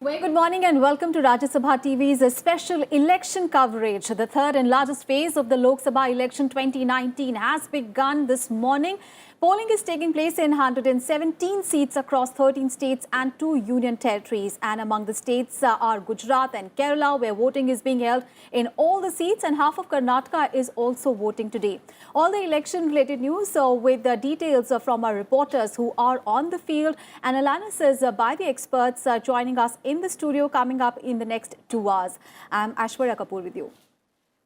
Very good morning and welcome to Rajya Sabha TV's special election coverage. The third and largest phase of the Lok Sabha election 2019 has begun this morning. Polling is taking place in 117 seats across 13 states and 2 union territories. And among the states are Gujarat and Kerala, where voting is being held in all the seats, and half of Karnataka is also voting today. All the election-related news with the details from our reporters who are on the field and analysis by the experts joining us in the studio coming up in the next 2 hours. I'm Aishwarya Kapoor with you.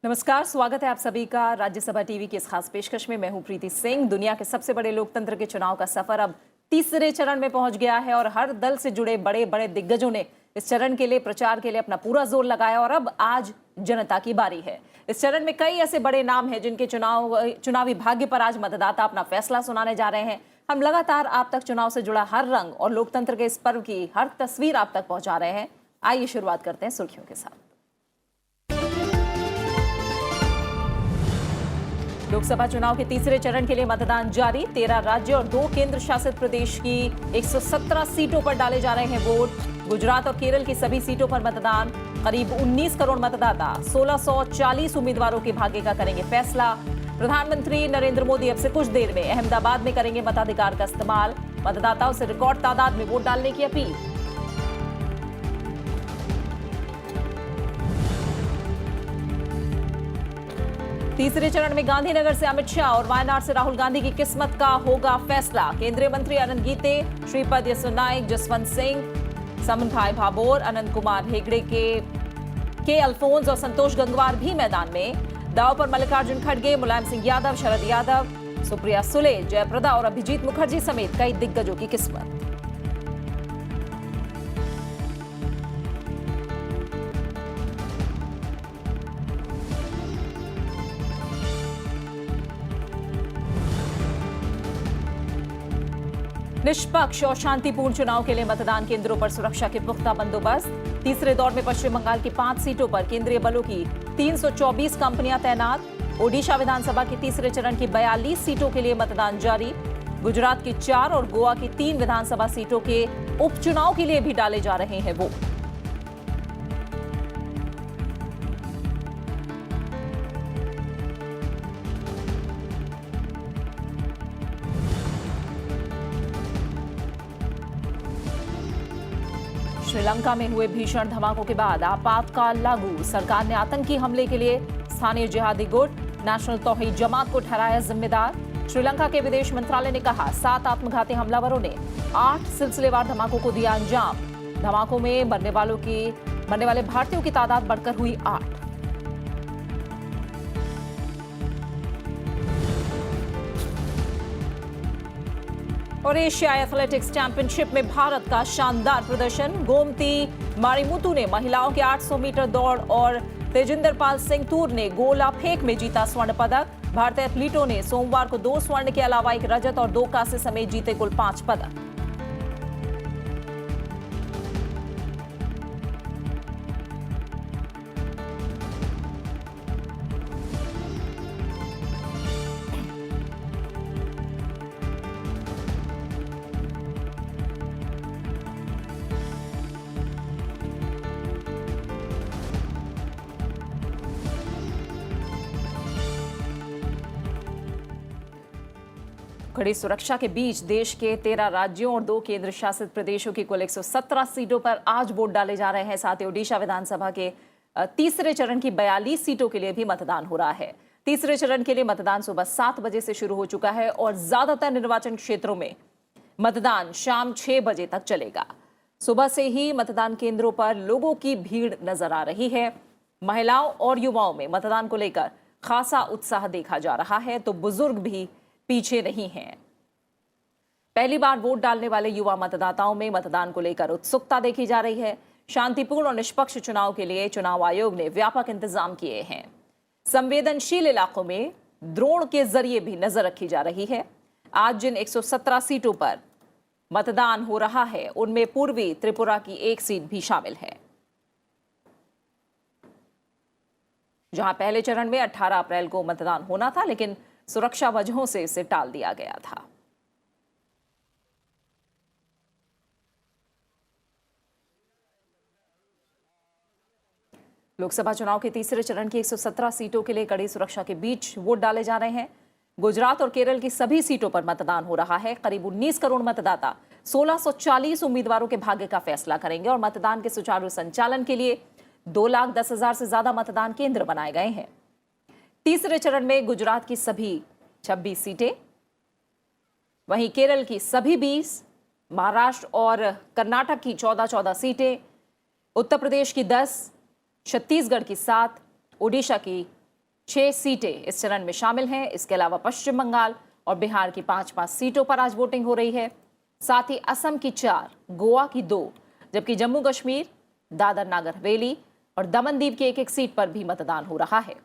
नमस्कार, स्वागत है आप सभी का Rajya Sabha TV की इस खास पेशकश में। मैं हूं प्रीति सिंह। दुनिया के सबसे बड़े लोकतंत्र के चुनाव का सफर अब तीसरे चरण में पहुंच गया है और हर दल से जुड़े बड़े बड़े दिग्गजों ने इस चरण के लिए प्रचार के लिए अपना पूरा जोर लगाया और अब आज जनता की बारी है। इस चरण में कई ऐसे बड़े नाम हैं जिनके चुनावी भाग्य पर आज मतदाता अपना फैसला सुनाने जा रहे हैं। हम लगातार आप तक चुनाव से जुड़ा हर रंग और लोकतंत्र के इस पर्व की हर तस्वीर आप तक पहुंचा रहे हैं। आइए शुरुआत करते हैं सुर्खियों के साथ। लोकसभा चुनाव के तीसरे चरण के लिए मतदान जारी। 13 राज्य और 2 केंद्र शासित प्रदेश की 117 सीटों पर डाले जा रहे हैं वोट। गुजरात और केरल की सभी सीटों पर मतदान। करीब 19 करोड़ मतदाता 1640 उम्मीदवारों के भाग्य का करेंगे फैसला। प्रधानमंत्री नरेंद्र मोदी अब से कुछ देर में अहमदाबाद में करेंगे मताधिकार का इस्तेमाल। मतदाताओं से रिकॉर्ड तादाद में वोट डालने की अपील। तीसरे चरण में गांधीनगर से अमित शाह और वायनाड से राहुल गांधी की किस्मत का होगा फैसला। केंद्रीय मंत्री अनंत गीते, श्रीपद यसो नाइक, जसवंत सिंह, समन भाई भाभोर, अनंत कुमार हेगड़े के अल्फोंस और संतोष गंगवार भी मैदान में। दांव पर मल्लिकार्जुन खड़गे, मुलायम सिंह यादव, शरद यादव, सुप्रिया सुले, जयप्रदा और अभिजीत मुखर्जी समेत कई दिग्गजों की किस्मत। निष्पक्ष और शांतिपूर्ण चुनाव के लिए मतदान केंद्रों पर सुरक्षा के पुख्ता बंदोबस्त। तीसरे दौर में पश्चिम बंगाल की 5 सीटों पर केंद्रीय बलों की 324 कंपनियां तैनात। ओडिशा विधानसभा के तीसरे चरण की 42 सीटों के लिए मतदान जारी। गुजरात की 4 और गोवा की 3 विधानसभा सीटों के उपचुनाव के लिए भी डाले जा रहे हैं वोट। श्रीलंका में हुए भीषण धमाकों के बाद आपातकाल लागू। सरकार ने आतंकी हमले के लिए स्थानीय जिहादी गुट नेशनल तौहीद जमात को ठहराया जिम्मेदार। श्रीलंका के विदेश मंत्रालय ने कहा 7 आत्मघाती हमलावरों ने 8 सिलसिलेवार धमाकों को दिया अंजाम। धमाकों में मरने वाले भारतीयों की तादाद बढ़कर हुई 8। और एशियाई एथलेटिक्स चैंपियनशिप में भारत का शानदार प्रदर्शन। गोमती मारिमुथु ने महिलाओं के 800 मीटर दौड़ और तेजिंदर पाल सिंह तूर ने गोला फेंक में जीता स्वर्ण पदक। भारतीय एथलीटों ने सोमवार को 2 स्वर्ण के अलावा 1 रजत और 2 कांसे समेत जीते कुल 5 पदक। कड़ी सुरक्षा के बीच देश के 13 राज्यों और 2 केंद्र शासित प्रदेशों की कुल 117 सीटों पर आज वोट डाले जा रहे हैं। साथ ही ओडिशा विधानसभा के तीसरे चरण की 42 सीटों के लिए भी मतदान हो रहा है। तीसरे चरण के लिए मतदान सुबह 7 बजे से शुरू हो चुका है और ज्यादातर निर्वाचन क्षेत्रों में मतदान शाम 6 बजे तक चलेगा। सुबह से ही मतदान केंद्रों पर लोगों की भीड़ नजर आ रही है। महिलाओं और युवाओं में मतदान को लेकर खासा उत्साह देखा जा रहा है, तो बुजुर्ग भी पीछे नहीं हैं। पहली बार वोट डालने वाले युवा मतदाताओं में मतदान को लेकर उत्सुकता देखी जा रही है। शांतिपूर्ण और निष्पक्ष चुनाव के लिए चुनाव आयोग ने व्यापक इंतजाम किए हैं। संवेदनशील इलाकों में ड्रोन के जरिए भी नजर रखी जा रही है। आज जिन 117 सीटों पर मतदान हो रहा है उनमें पूर्वी त्रिपुरा की 1 सीट भी शामिल है, जहां पहले चरण में 18 अप्रैल को मतदान होना था, लेकिन सुरक्षा वजहों से इसे टाल दिया गया था। लोकसभा चुनाव के तीसरे चरण की 117 सीटों के लिए कड़ी सुरक्षा के बीच वोट डाले जा रहे हैं। गुजरात और केरल की सभी सीटों पर मतदान हो रहा है। करीब 19 करोड़ मतदाता 1640 उम्मीदवारों के भाग्य का फैसला करेंगे और मतदान के सुचारू संचालन के लिए 2,10,000 से ज्यादा मतदान केंद्र बनाए गए हैं। तीसरे चरण में गुजरात की सभी 26 सीटें, वहीं केरल की सभी 20, महाराष्ट्र और कर्नाटक की 14 सीटें, उत्तर प्रदेश की 10, छत्तीसगढ़ की 7, ओडिशा की 6 सीटें इस चरण में शामिल हैं। इसके अलावा पश्चिम बंगाल और बिहार की 5 सीटों पर आज वोटिंग हो रही है। साथ ही असम की 4, गोवा की 2, जबकि जम्मू कश्मीर, दादर नागर हवेली और दमन दीव की एक सीट पर भी मतदान हो रहा है।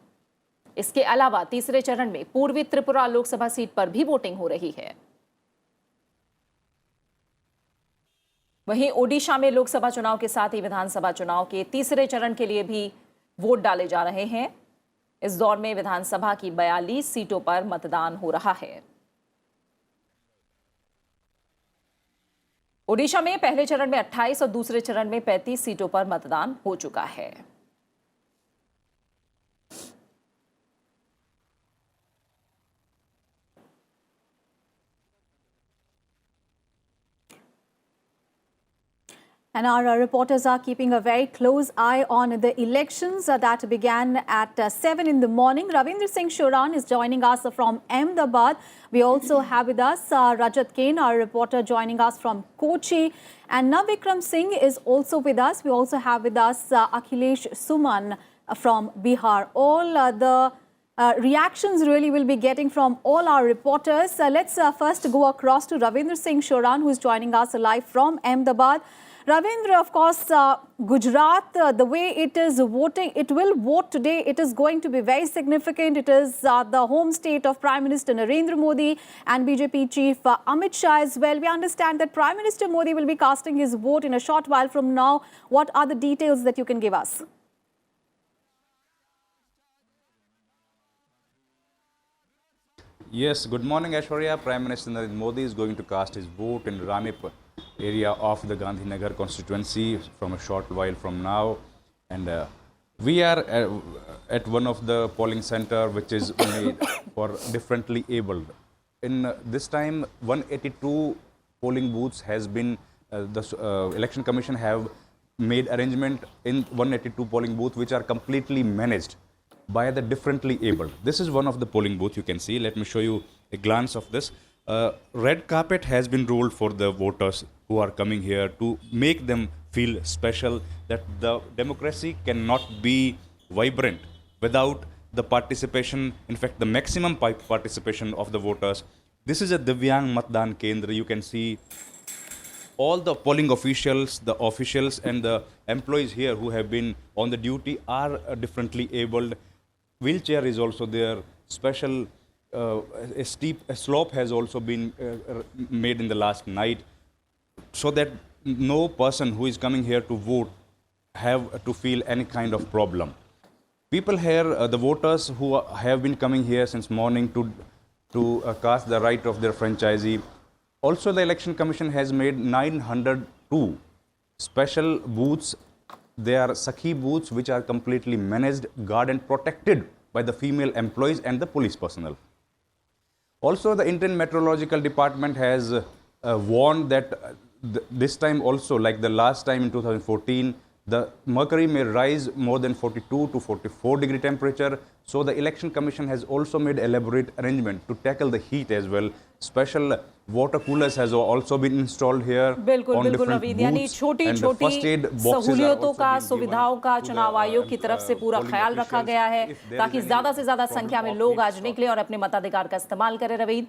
इसके अलावा तीसरे चरण में पूर्वी त्रिपुरा लोकसभा सीट पर भी वोटिंग हो रही है। वहीं ओडिशा में लोकसभा चुनाव के साथ ही विधानसभा चुनाव के तीसरे चरण के लिए भी वोट डाले जा रहे हैं। इस दौर में विधानसभा की 42 सीटों पर मतदान हो रहा है। ओडिशा में पहले चरण में 28 और दूसरे चरण में 35 सीटों पर मतदान हो चुका है। And our reporters are keeping a very close eye on the elections that began at 7 in the morning. Ravindra Singh Shoran is joining us from Ahmedabad. We also have with us Rajat Kane, our reporter, joining us from Kochi. And Navikram Singh is also with us. We also have with us Akhilesh Suman from Bihar. All the reactions really will be getting from all our reporters. Let's first go across to Ravindra Singh Shoran, who is joining us live from Ahmedabad. Ravindra, of course, Gujarat, the way it is voting, it will vote today. It is going to be very significant. It is the home state of Prime Minister Narendra Modi and BJP chief Amit Shah as well. We understand that Prime Minister Modi will be casting his vote in a short while from now. What are the details that you can give us? Yes, good morning, Aishwarya. Prime Minister Narendra Modi is going to cast his vote in Ranip area of the Gandhinagar constituency from a short while from now. And we are at one of the polling center which is made for differently abled. In this time, 182 polling booths has been, the Election Commission have made arrangement in 182 polling booths which are completely managed by the differently abled. This is one of the polling booths you can see. Let me show you a glance of this. Red carpet has been rolled for the voters who are coming here to make them feel special, that the democracy cannot be vibrant without the participation, in fact the maximum participation of the voters. This is a Divyang Matdan Kendra. You can see all the polling officials, the officials and the employees here who have been on the duty are differently abled. Wheelchair is also there. Special a slope has also been made in the last night, so that no person who is coming here to vote have to feel any kind of problem. People here, the voters who have been coming here since morning to cast the right of their franchisee. Also, the Election Commission has made 902 special booths. They are Sakhi booths which are completely managed, guarded and protected by the female employees and the police personnel. Also, the Indian Meteorological Department has warned that this time also, like the last time in 2014, the mercury may rise more than 42 to 44 degree temperature. So the Election Commission has also made elaborate arrangement to tackle the heat as well. Special water coolers has also been installed here. बिल्कुल बिल्कुल नवीद, यानी छोटी छोटी सहूलियतों का, सुविधाओं का चुनाव आयोग की तरफ से पूरा ख्याल रखा गया है ताकि ज्यादा से ज्यादा संख्या में लोग आज निकले और अपने मताधिकार का इस्तेमाल करें। रवीद,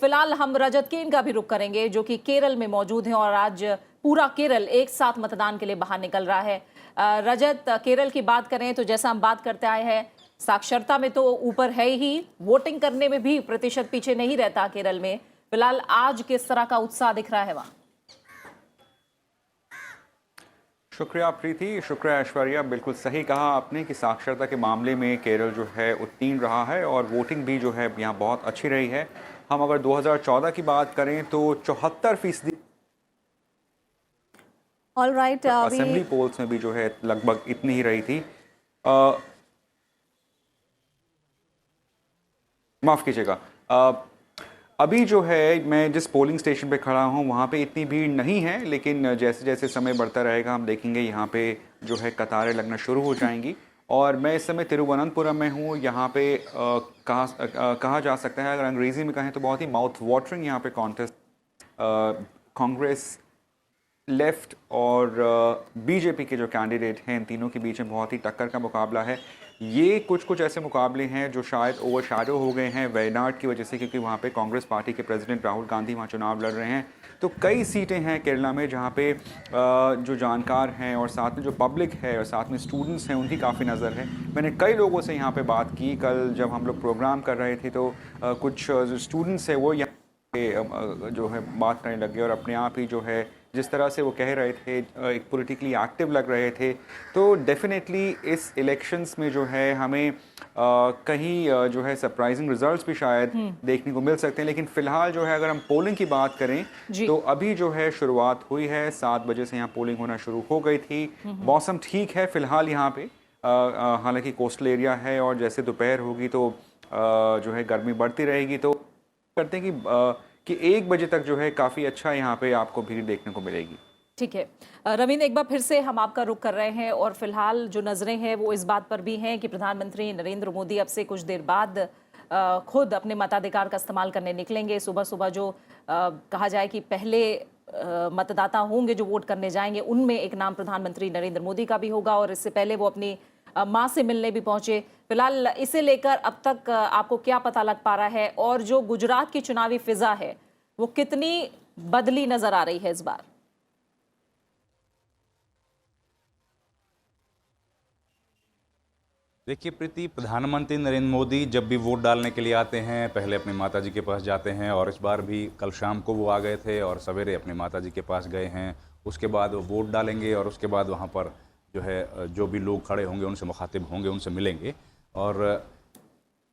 फिलहाल हम रजत केन का भी रुख करेंगे जो कि केरल में मौजूद हैं और आज पूरा केरल एक साथ मतदान के लिए बाहर निकल रहा है। रजत, केरल की बात करें तो जैसा हम बात करते आए हैं, साक्षरता में तो ऊपर है ही, वोटिंग करने में भी प्रतिशत पीछे नहीं रहता केरल में। फिलहाल आज किस तरह का उत्साह दिख रहा है वहां? शुक्रिया प्रीति, शुक्रिया ऐश्वर्या। बिल्कुल सही कहा आपने कि साक्षरता के मामले में केरल जो है उत्तीर्ण रहा है और वोटिंग भी जो है यहाँ बहुत अच्छी रही है। हम अगर 2014 की बात करें तो 74% All right, असेंबली पोल्स में भी जो है लगभग इतनी ही रही थी। माफ़ कीजिएगा, अभी जो है मैं जिस पोलिंग स्टेशन पे खड़ा हूँ वहाँ पे इतनी भीड़ नहीं है, लेकिन जैसे जैसे समय बढ़ता रहेगा हम देखेंगे यहाँ पे जो है कतारें लगना शुरू हो जाएंगी। और मैं इस समय तिरुवनंतपुरम में हूँ। यहाँ पे कहा जा सकता है, अगर अंग्रेज़ी में कहें तो बहुत ही माउथ वाटरिंग यहाँ पे कॉन्टेस्ट कांग्रेस, लेफ़्ट और बीजेपी के जो कैंडिडेट हैं इन तीनों के बीच में बहुत ही टक्कर का मुकाबला है। ये कुछ ऐसे मुकाबले हैं जो शायद ओवरशैडो हो गए हैं वायनाड की वजह से, क्योंकि वहाँ पे कांग्रेस पार्टी के प्रेसिडेंट राहुल गांधी वहाँ चुनाव लड़ रहे हैं। तो कई सीटें हैं केरला में जहाँ पे जो जानकार हैं और साथ में जो पब्लिक है और साथ में स्टूडेंट्स हैं उनकी काफ़ी नज़र है। मैंने कई लोगों से यहाँ पे बात की, कल जब हम लोग प्रोग्राम कर रहे थे तो कुछ जो स्टूडेंट्स हैं वो यहाँ पे जो है बात करने लग गए और अपने आप ही जो है जिस तरह से वो कह रहे थे एक पॉलिटिकली एक्टिव लग रहे थे। तो डेफिनेटली इस इलेक्शंस में जो है हमें कहीं जो है सरप्राइजिंग रिजल्ट्स भी शायद देखने को मिल सकते हैं। लेकिन फिलहाल जो है अगर हम पोलिंग की बात करें तो अभी जो है शुरुआत हुई है, 7 बजे से यहाँ पोलिंग होना शुरू हो गई थी। मौसम ठीक है फिलहाल यहाँ पे, हालांकि कोस्टल एरिया है और जैसे दोपहर होगी तो जो है गर्मी बढ़ती रहेगी। तो करते हैं कि 1 बजे तक जो है काफ़ी अच्छा यहाँ पे आपको भीड़ देखने को मिलेगी। ठीक है रविंद्र, एक बार फिर से हम आपका रुख कर रहे हैं और फिलहाल जो नजरें हैं वो इस बात पर भी हैं कि प्रधानमंत्री नरेंद्र मोदी अब से कुछ देर बाद खुद अपने मताधिकार का इस्तेमाल करने निकलेंगे। सुबह सुबह जो कहा जाए कि पहले मतदाता होंगे जो वोट करने जाएंगे, उनमें एक नाम प्रधानमंत्री नरेंद्र मोदी का भी होगा और इससे पहले वो अपनी मां से मिलने भी पहुंचे। फिलहाल इसे लेकर अब तक आपको क्या पता लग पा रहा है और जो गुजरात की चुनावी फिजा है वो कितनी बदली नजर आ रही है इस बार? देखिए प्रीति, प्रधानमंत्री नरेंद्र मोदी जब भी वोट डालने के लिए आते हैं पहले अपनी माताजी के पास जाते हैं और इस बार भी कल शाम को वो आ गए थे और सवेरे अपनी माताजी के पास गए हैं। उसके बाद वो वोट डालेंगे और उसके बाद वहाँ पर जो है जो भी लोग खड़े होंगे उनसे मुखातिब होंगे, उनसे मिलेंगे। और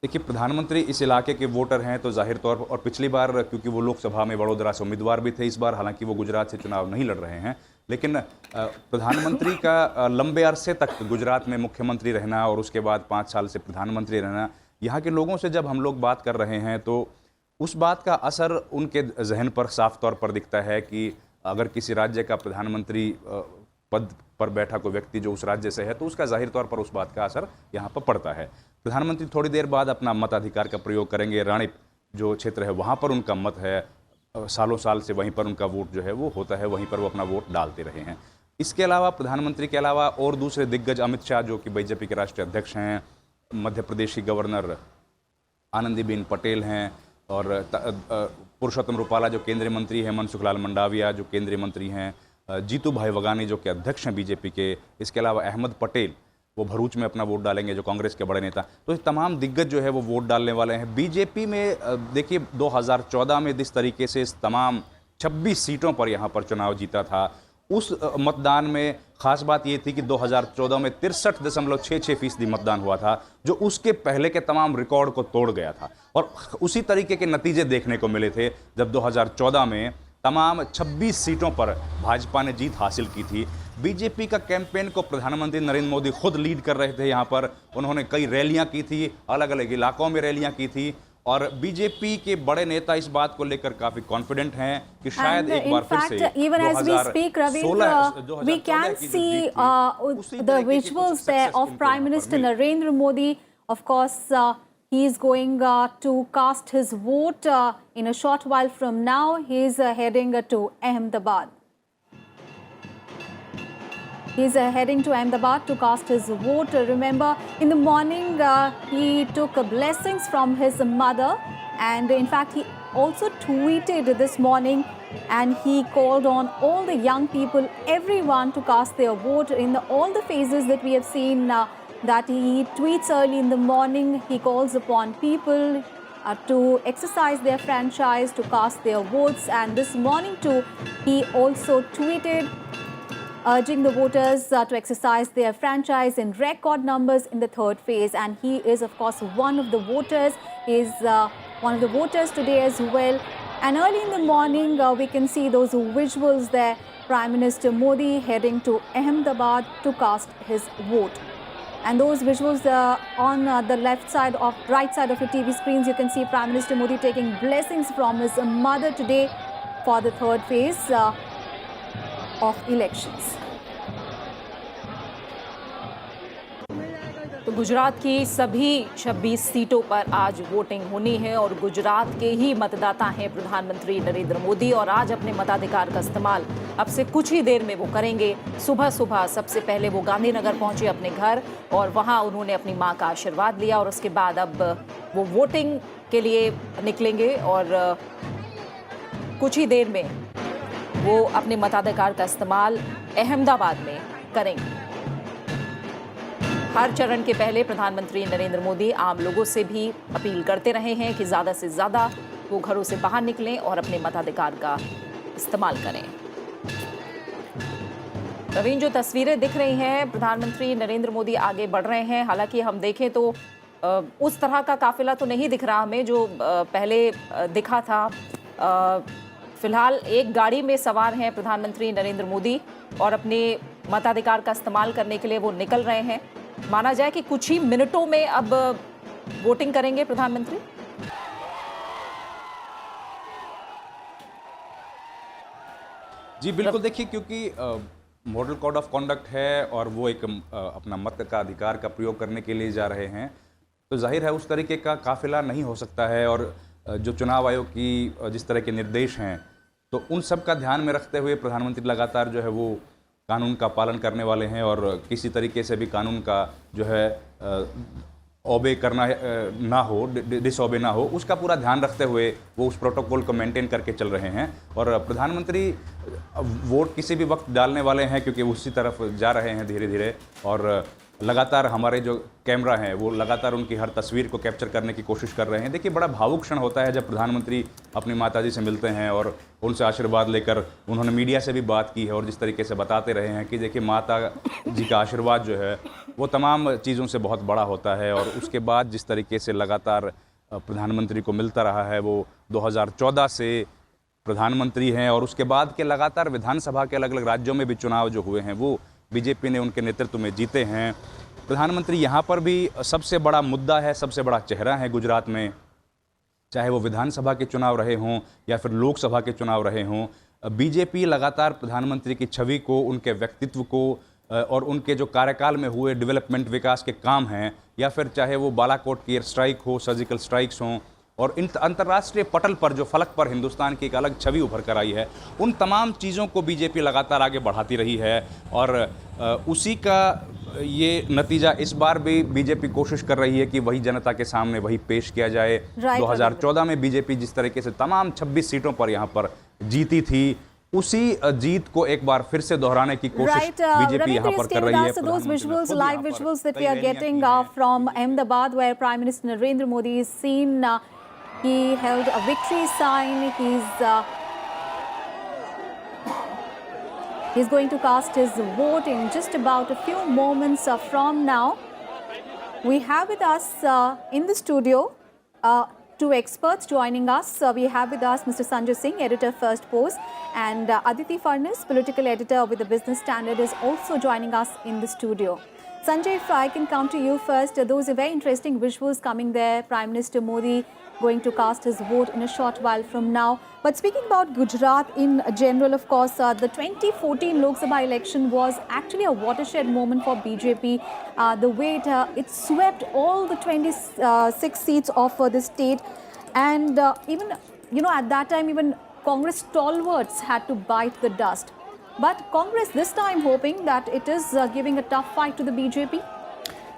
देखिए प्रधानमंत्री इस इलाके के वोटर हैं तो जाहिर तौर पर, और पिछली बार क्योंकि वो लोकसभा में वडोदरा से उम्मीदवार भी थे, इस बार हालांकि वो गुजरात से चुनाव नहीं लड़ रहे हैं, लेकिन प्रधानमंत्री का लंबे अरसे तक गुजरात में मुख्यमंत्री रहना और उसके बाद 5 साल से प्रधानमंत्री रहना, यहाँ के लोगों से जब हम लोग बात कर रहे हैं तो उस बात का असर उनके जहन पर साफ तौर पर दिखता है कि अगर किसी राज्य का प्रधानमंत्री पद पर बैठा कोई व्यक्ति जो उस राज्य से है तो उसका जाहिर तौर पर उस बात का असर यहाँ पर पड़ता है। प्रधानमंत्री थोड़ी देर बाद अपना मताधिकार का प्रयोग करेंगे। रानीप जो क्षेत्र है वहाँ पर उनका मत है, सालों साल से वहीं पर उनका वोट जो है वो होता है, वहीं पर वो अपना वोट डालते रहे हैं। इसके अलावा प्रधानमंत्री के अलावा और दूसरे दिग्गज, अमित शाह जो कि बीजेपी के राष्ट्रीय अध्यक्ष हैं, मध्य प्रदेश की गवर्नर आनंदीबेन पटेल हैं और पुरुषोत्तम रूपाला जो केंद्रीय मंत्री हैं, मनसुख लाल मंडाविया जो केंद्रीय मंत्री हैं, जीतू भाई वगानी जो कि अध्यक्ष हैं बीजेपी के, इसके अलावा अहमद पटेल वो भरूच में अपना वोट डालेंगे जो कांग्रेस के बड़े नेता। तो ये तमाम दिग्गज जो है वो वोट डालने वाले हैं। बीजेपी में देखिए 2014 में जिस तरीके से इस तमाम 26 सीटों पर यहाँ पर चुनाव जीता था, उस मतदान में खास बात ये थी कि 2014 में 63.66% मतदान हुआ था जो उसके पहले के तमाम रिकॉर्ड को तोड़ गया था। और उसी तरीके के नतीजे देखने को मिले थे जब 2014 में तमाम 26 सीटों पर भाजपा ने जीत हासिल की थी। बीजेपी का कैंपेन को प्रधानमंत्री नरेंद्र मोदी खुद लीड कर रहे थे। यहाँ पर उन्होंने कई रैलियां की थी, अलग अलग इलाकों में रैलियां की थी और बीजेपी के बड़े नेता इस बात को लेकर काफी कॉन्फिडेंट हैं कि शायद एक बार फिर से 2016 we can see the visuals there of Prime Minister Narendra Modi. Of course, he is going to cast his vote in a short while from now. He is heading to Ahmedabad. He is heading to Ahmedabad to cast his vote. Remember, in the morning, he took blessings from his mother, and in fact, he also tweeted this morning, and he called on all the young people, everyone, to cast their vote. In all the phases that we have seen, that he tweets early in the morning, he calls upon people to exercise their franchise, to cast their votes, and this morning too, he also tweeted urging the voters to exercise their franchise in record numbers in the third phase. And he is, of course, one of the voters. He is one of the voters today as well. And early in the morning, we can see those visuals there. Prime Minister Modi heading to Ahmedabad to cast his vote. And those visuals on the right side of your TV screens, you can see Prime Minister Modi taking blessings from his mother today for the third phase of elections. तो गुजरात की सभी 26 सीटों पर आज voting होनी है और गुजरात के ही मतदाता हैं प्रधानमंत्री नरेंद्र मोदी और आज अपने मताधिकार का इस्तेमाल अब से कुछ ही देर में वो करेंगे। सुबह सुबह सबसे पहले वो गांधीनगर पहुंचे अपने घर और वहां उन्होंने अपनी मां का आशीर्वाद लिया और उसके बाद अब वो वोटिंग के लिए निकलेंगे और कुछ ही देर में वो अपने मताधिकार का इस्तेमाल अहमदाबाद में करेंगे। हर चरण के पहले प्रधानमंत्री नरेंद्र मोदी आम लोगों से भी अपील करते रहे हैं कि ज़्यादा से ज़्यादा वो घरों से बाहर निकलें और अपने मताधिकार का इस्तेमाल करें। प्रवीण, जो तस्वीरें दिख रही हैं, प्रधानमंत्री नरेंद्र मोदी आगे बढ़ रहे हैं। हालांकि हम देखें तो उस तरह का काफिला तो नहीं दिख रहा हमें जो पहले दिखा था। फिलहाल एक गाड़ी में सवार हैं प्रधानमंत्री नरेंद्र मोदी और अपने मताधिकार का इस्तेमाल करने के लिए वो निकल रहे हैं। माना जाए कि कुछ ही मिनटों में अब वोटिंग करेंगे प्रधानमंत्री। जी बिल्कुल, देखिए क्योंकि मॉडल कोड ऑफ कॉन्डक्ट है और वो एक अपना मत का अधिकार का प्रयोग करने के लिए जा रहे हैं, तो जाहिर है उस तरीके का काफिला नहीं हो सकता है। और जो चुनाव आयोग की जिस तरह के निर्देश हैं, तो उन सब का ध्यान में रखते हुए प्रधानमंत्री लगातार जो है वो कानून का पालन करने वाले हैं और किसी तरीके से भी कानून का जो है ओबे करना ना हो, डिसओबे ना हो, उसका पूरा ध्यान रखते हुए वो उस प्रोटोकॉल को मेंटेन करके चल रहे हैं। और प्रधानमंत्री वोट किसी भी वक्त डालने वाले हैं क्योंकि उसी तरफ जा रहे हैं धीरे धीरे। और लगातार हमारे जो कैमरा हैं वो लगातार उनकी हर तस्वीर को कैप्चर करने की कोशिश कर रहे हैं। देखिए, बड़ा भावुक क्षण होता है जब प्रधानमंत्री अपनी माताजी से मिलते हैं और उनसे आशीर्वाद लेकर, उन्होंने मीडिया से भी बात की है और जिस तरीके से बताते रहे हैं कि देखिए माता जी का आशीर्वाद जो है वो तमाम चीज़ों से बहुत बड़ा होता है। और उसके बाद जिस तरीके से लगातार प्रधानमंत्री को मिलता रहा है, वो 2014 से प्रधानमंत्री हैं और उसके बाद के लगातार विधानसभा के अलग अलग राज्यों में भी चुनाव जो हुए हैं वो बीजेपी ने उनके नेतृत्व में जीते हैं। प्रधानमंत्री यहाँ पर भी सबसे बड़ा मुद्दा है, सबसे बड़ा चेहरा है गुजरात में, चाहे वो विधानसभा के चुनाव रहे हों या फिर लोकसभा के चुनाव रहे हों। बीजेपी लगातार प्रधानमंत्री की छवि को, उनके व्यक्तित्व को और उनके जो कार्यकाल में हुए डेवलपमेंट विकास के काम हैं, या फिर चाहे वो बालाकोट की एयर स्ट्राइक हो, सर्जिकल स्ट्राइक्स हों, और इन अंतर्राष्ट्रीय पटल पर जो फलक पर हिंदुस्तान की एक अलग छवि उभर कर आई है, उन तमाम चीज़ों को बीजेपी लगातार आगे बढ़ाती रही है। और उसी का ये नतीजा इस बार भी बीजेपी कोशिश कर रही है कि वही जनता के सामने वही पेश किया जाए। 2014 में बीजेपी जिस तरीके से तमाम 26 सीटों पर यहाँ पर जीती थी, उसी जीत को एक बार फिर से दोहराने की कोशिश बीजेपी यहाँ पर कर रही है। So those visuals, live visuals that we are getting from Ahmedabad, where Prime Minister Narendra Modi is seen. He held a victory sign. He's going to cast his vote in just about a few moments from now. We have with us in the studio two experts joining us. We have with us Mr. Sanjay Singh, editor First Post, and Aditi Farnas, political editor with the Business Standard, is also joining us in the studio. Sanjay, if I can come to you first, those are very interesting visuals coming there. Prime Minister Modi going to cast his vote in a short while from now. But speaking about Gujarat in general, of course, the 2014 Lok Sabha election was actually a watershed moment for BJP. The way it swept all the 26 seats of the state, and even at that time even Congress stalwarts had to bite the dust. But Congress this time hoping that it is giving a tough fight to the BJP.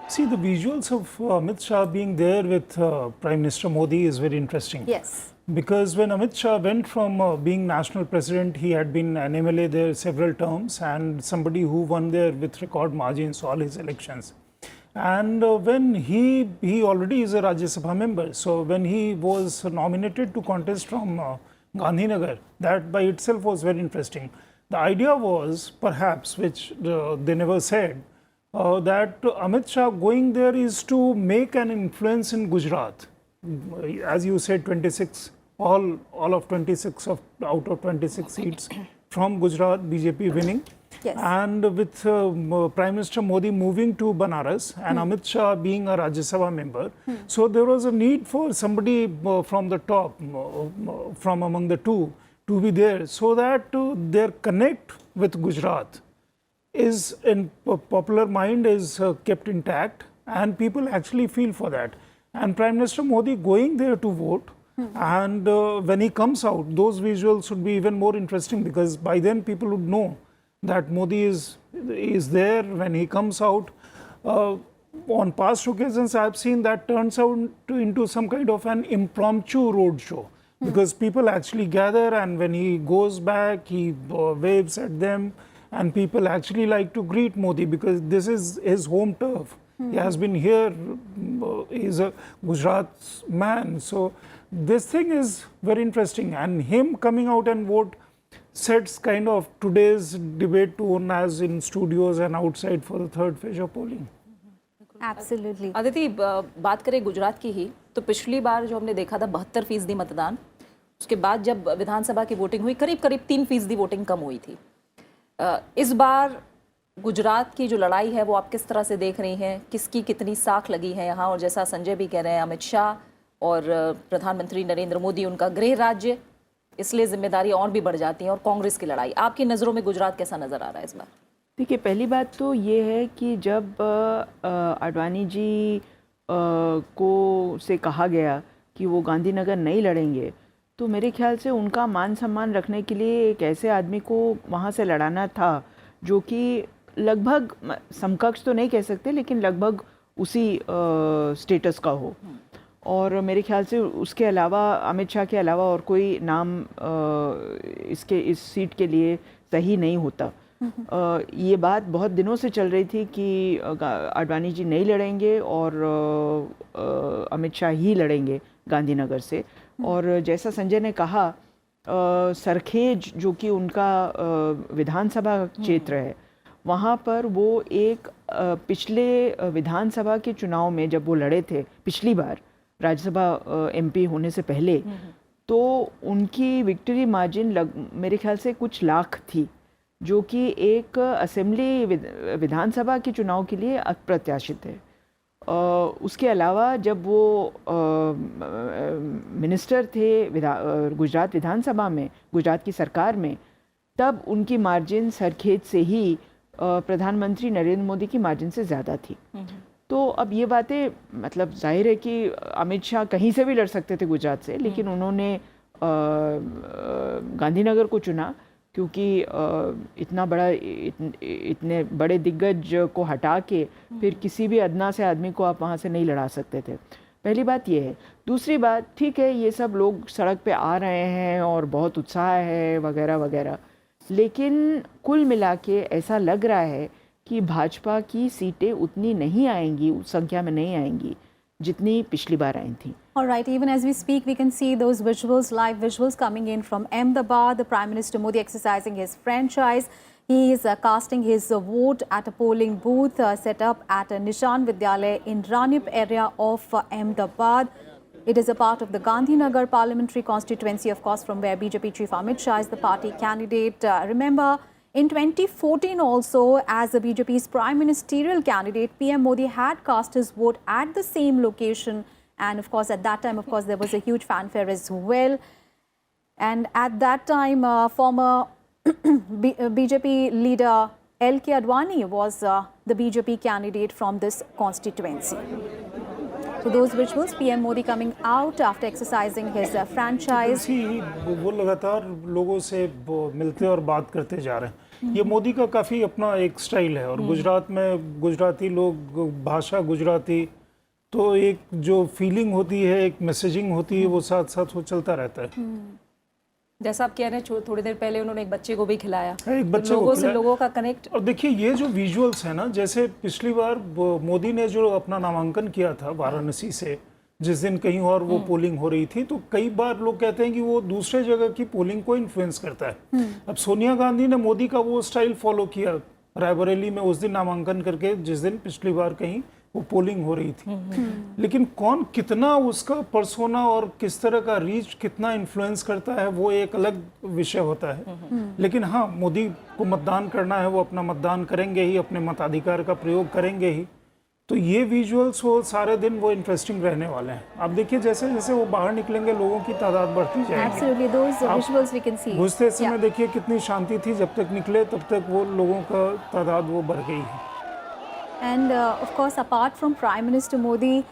See, the visuals of Amit Shah being there with Prime Minister Modi is very interesting. Yes. Because when Amit Shah went from being national president, he had been an MLA there several terms and somebody who won there with record margins all his elections. And when he already is a Rajya Sabha member, so when he was nominated to contest from Gandhinagar, that by itself was very interesting. The idea was perhaps, which they never said, that Amit Shah going there is to make an influence in Gujarat. As you said, 26, all of 26 out of 26 seats from Gujarat, BJP winning. Yes. And with Prime Minister Modi moving to Banaras and Amit Shah being a Rajya Sabha member, so there was a need for somebody from the top, from among the two, to be there so that their connect with Gujarat is in popular mind is kept intact, and people actually feel for that. And Prime Minister Modi going there to vote, and when he comes out, those visuals should be even more interesting, because by then people would know that Modi is there when he comes out. On past occasions, I have seen that turns out into some kind of an impromptu road show, because people actually gather, and when he goes back, he waves at them, and people actually like to greet Modi because this is his home turf. He has been here, he's a Gujarat man. So this thing is very interesting, and him coming out and vote sets kind of today's debate tone as in studios and outside for the third phase of polling. Absolutely. Aditi, बात करें गुजरात की ही, तो पिछली बार जो हमने देखा था 72% मतदान, उसके बाद जब विधानसभा की वोटिंग हुई करीब करीब 3% वोटिंग कम हुई थी। इस बार गुजरात की जो लड़ाई है वो आप किस तरह से देख रही हैं, किसकी कितनी साख लगी है यहाँ? और जैसा संजय भी कह रहे हैं, अमित शाह और प्रधानमंत्री नरेंद्र मोदी, उनका गृह राज्य, इसलिए जिम्मेदारी और भी बढ़ जाती है, और कांग्रेस की लड़ाई, आपकी नज़रों में गुजरात कैसा नज़र आ रहा है इस बार? देखिए, पहली बात तो ये है कि जब आडवाणी जी को से कहा गया कि वो गांधीनगर नहीं लड़ेंगे, तो मेरे ख्याल से उनका मान सम्मान रखने के लिए एक ऐसे आदमी को वहाँ से लड़ाना था जो कि लगभग समकक्ष तो नहीं कह सकते, लेकिन लगभग उसी स्टेटस का हो। और मेरे ख्याल से उसके अलावा, अमित शाह के अलावा और कोई नाम इस सीट के लिए सही नहीं होता। ये बात बहुत दिनों से चल रही थी कि आडवाणी जी नहीं लड़ेंगे और अमित शाह ही लड़ेंगे गांधीनगर से। और जैसा संजय ने कहा, सरखेज जो कि उनका विधानसभा क्षेत्र है, वहाँ पर वो एक पिछले विधानसभा के चुनाव में जब वो लड़े थे पिछली बार राज्यसभा एमपी होने से पहले, तो उनकी विक्ट्री मार्जिन मेरे ख्याल से कुछ लाख थी, जो कि एक असेंबली विधानसभा के चुनाव के लिए अप्रत्याशित है। उसके अलावा जब वो मिनिस्टर थे गुजरात विधानसभा में, गुजरात की सरकार में, तब उनकी मार्जिन सरखेज से ही प्रधानमंत्री नरेंद्र मोदी की मार्जिन से ज़्यादा थी। तो अब ये बातें, मतलब जाहिर है कि अमित शाह कहीं से भी लड़ सकते थे गुजरात से, लेकिन उन्होंने गांधीनगर को चुना क्योंकि इतने बड़े दिग्गज को हटा के फिर किसी भी अदना से आदमी को आप वहाँ से नहीं लड़ा सकते थे। पहली बात ये है। दूसरी बात, ठीक है, ये सब लोग सड़क पे आ रहे हैं और बहुत उत्साह है वगैरह वगैरह, लेकिन कुल मिला के ऐसा लग रहा है कि भाजपा की सीटें उतनी नहीं आएंगी, उस संख्या में नहीं आएंगी जितनी पिछली बार आई थी। All right, even as we speak, we can see those visuals, live visuals coming in from Ahmedabad. The Prime Minister Modi exercising his franchise. He is casting his vote at a polling booth set up at Nishan Vidyalaya in Ranip area of Ahmedabad. It is a part of the Gandhinagar parliamentary constituency, of course, from where BJP Chief Amit Shah is the party candidate. Remember, in 2014 also, as the BJP's prime ministerial candidate, PM Modi had cast his vote at the same location. And of course, at that time, of course, there was a huge fanfare as well. And at that time, former BJP leader L.K. Advani was the BJP candidate from this constituency. So those visuals, PM Modi coming out after exercising his franchise. वो लगातार लोगों से मिलते और बात करते जा रहे हैं। ये मोदी का काफ़ी अपना एक स्टाइल है, और गुजरात में गुजराती लोग, भाषा गुजराती, तो एक जो फीलिंग होती है, एक मैसेजिंग होती है, वो साथ साथ वो चलता रहता है। जैसा आप कह रहे हैं, थोड़ी देर पहले उन्होंने एक बच्चे को भी खिलाया, एक बच्चे लोगों से लोगों का कनेक्ट। और देखिए, ये जो विजुअल्स है ना, जैसे पिछली बार मोदी ने जो अपना नामांकन किया था वाराणसी से, जिस दिन कहीं और वो पोलिंग हो रही थी, तो कई बार लोग कहते हैं कि वो दूसरे जगह की पोलिंग को इन्फ्लुएंस करता है। अब सोनिया गांधी ने मोदी का वो स्टाइल फॉलो किया रायबरेली में उस दिन नामांकन करके, जिस दिन पिछली बार कहीं वो पोलिंग हो रही थी, लेकिन कौन कितना उसका पर्सोना और किस तरह का रीच कितना इन्फ्लुएंस करता है वो एक अलग विषय होता है। लेकिन हाँ, मोदी को मतदान करना है, वो अपना मतदान करेंगे ही, अपने मताधिकार का प्रयोग करेंगे ही। तो ये विजुअल्स वो सारे दिन वो इंटरेस्टिंग रहने वाले हैं। आप देखिए जैसे जैसे वो बाहर निकलेंगे लोगों की तादाद बढ़ती जाएगी। Absolutely, those visuals we can see. घुसते समय Yeah. देखिए कितनी शांति थी, जब तक निकले तब तक वो लोगों का तादाद वो बढ़ गई है। And of course, apart from Prime Minister Modi,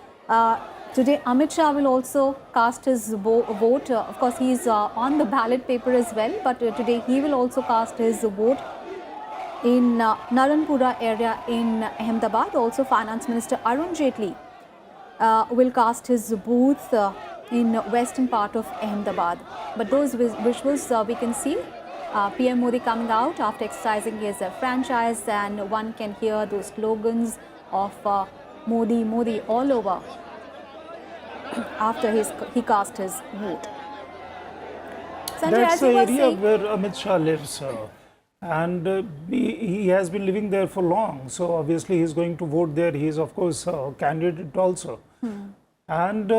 today Amit Shah will also cast his vote. Of course, he's on the ballot paper as well, but today he will also cast his vote in Naranpura area in Ahmedabad. Also, Finance Minister Arun Jaitley will cast his booth in western part of Ahmedabad. But those visuals we can see PM Modi coming out after exercising his franchise, and one can hear those slogans of Modi, Modi all over after he cast his vote. Sanjay, That's as the you were area saying, where Amit Shah lives, and he has been living there for long. So obviously he's going to vote there. He is of course a candidate also, and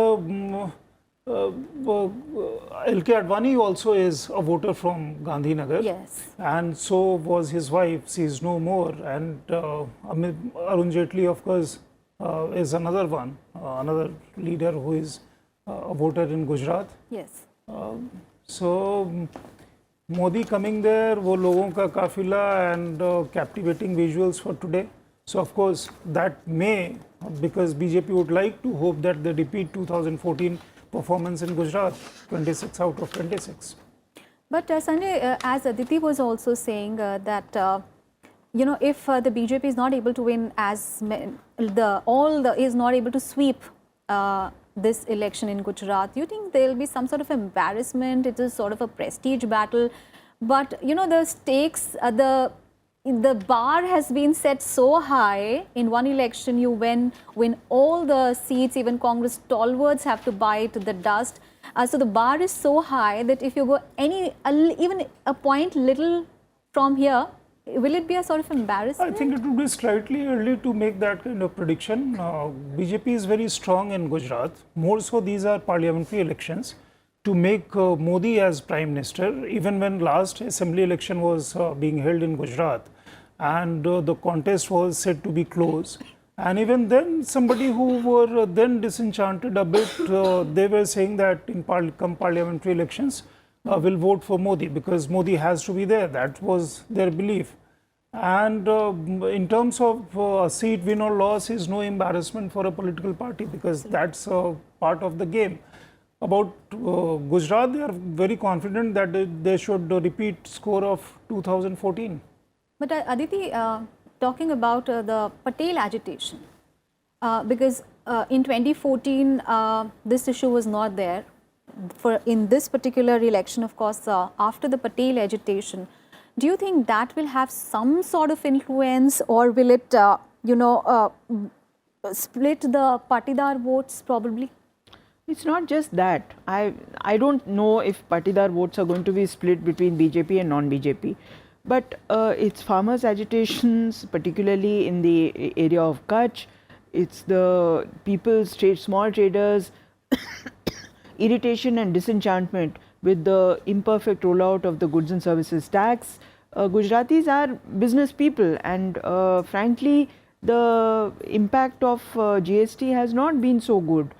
LK Advani also is a voter from Gandhinagar. yes, And so was his wife. She is no more. And Arun Jaitley, of course, is another one, another leader who is a voter in Gujarat. yes. So Modi coming there, वो लोगों का काफिला and captivating visuals for today. So of course that may, because BJP would like to hope that they repeat 2014 performance in Gujarat, 26 out of 26. But Sanjay, as Aditi was also saying that if the BJP is not able to win is not able to sweep this election in Gujarat, do you think there will be some sort of embarrassment? It is sort of a prestige battle, but the stakes, the bar has been set so high. In one election you win all the seats, even Congress stalwarts have to bite the dust. So the bar is so high that if you go even a point little from here, will it be a sort of embarrassment? I think it would be slightly early to make that kind of prediction. BJP is very strong in Gujarat. More so, these are parliamentary elections to make Modi as Prime Minister. Even when last assembly election was being held in Gujarat, and the contest was said to be close, and even then somebody who were then disenchanted a bit, they were saying that in come parliamentary elections will vote for Modi because Modi has to be there. That was their belief. And in terms of a seat win or loss is no embarrassment for a political party because that's part of the game. About Gujarat, they are very confident that they should repeat score of 2014. But Aditi, talking about the Patel agitation, because in 2014 this issue was not there. In this particular election, of course, after the Patel agitation, do you think that will have some sort of influence, or will it, split the Patidar votes probably? It's not just that. I don't know if Patidar votes are going to be split between BJP and non-BJP. But it's farmers' agitations, particularly in the area of Kutch. It's the people's small traders' irritation and disenchantment with the imperfect rollout of the goods and services tax. Gujaratis are business people, and frankly, the impact of GST has not been so good.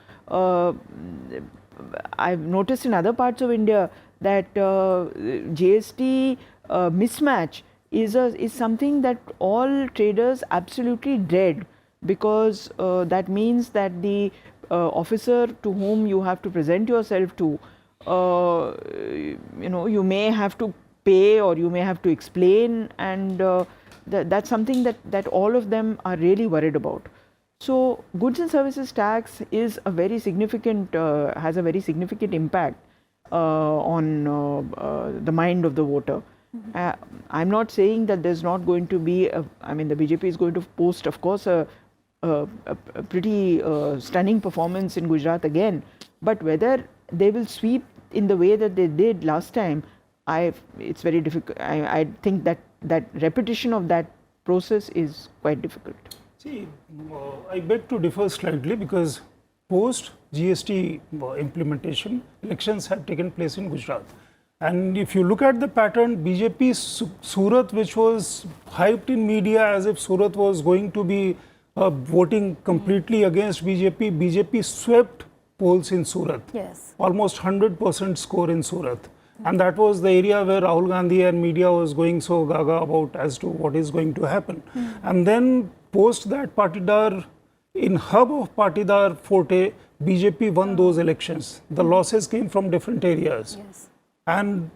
I've noticed in other parts of India that GST mismatch is something that all traders absolutely dread, because that means that the officer to whom you have to present yourself to, you may have to pay or you may have to explain, and that's something that all of them are really worried about. So goods and services tax is a very significant, has a very significant impact on the mind of the voter. I'm not saying that there's not going to be, the BJP is going to post, of course, a pretty stunning performance in Gujarat again, but whether they will sweep in the way that they did last time, it's very difficult. I think that repetition of that process is quite difficult. See, I beg to differ slightly because post GST implementation, elections had taken place in Gujarat. And if you look at the pattern, BJP Surat, which was hyped in media as if Surat was going to be voting completely against BJP, BJP swept polls in Surat. Yes. Almost 100% score in Surat. And that was the area where Rahul Gandhi and media was going so gaga about as to what is going to happen. And then post that Patidar, in hub of Patidar Forte, BJP won those elections. The losses came from different areas. Yes. And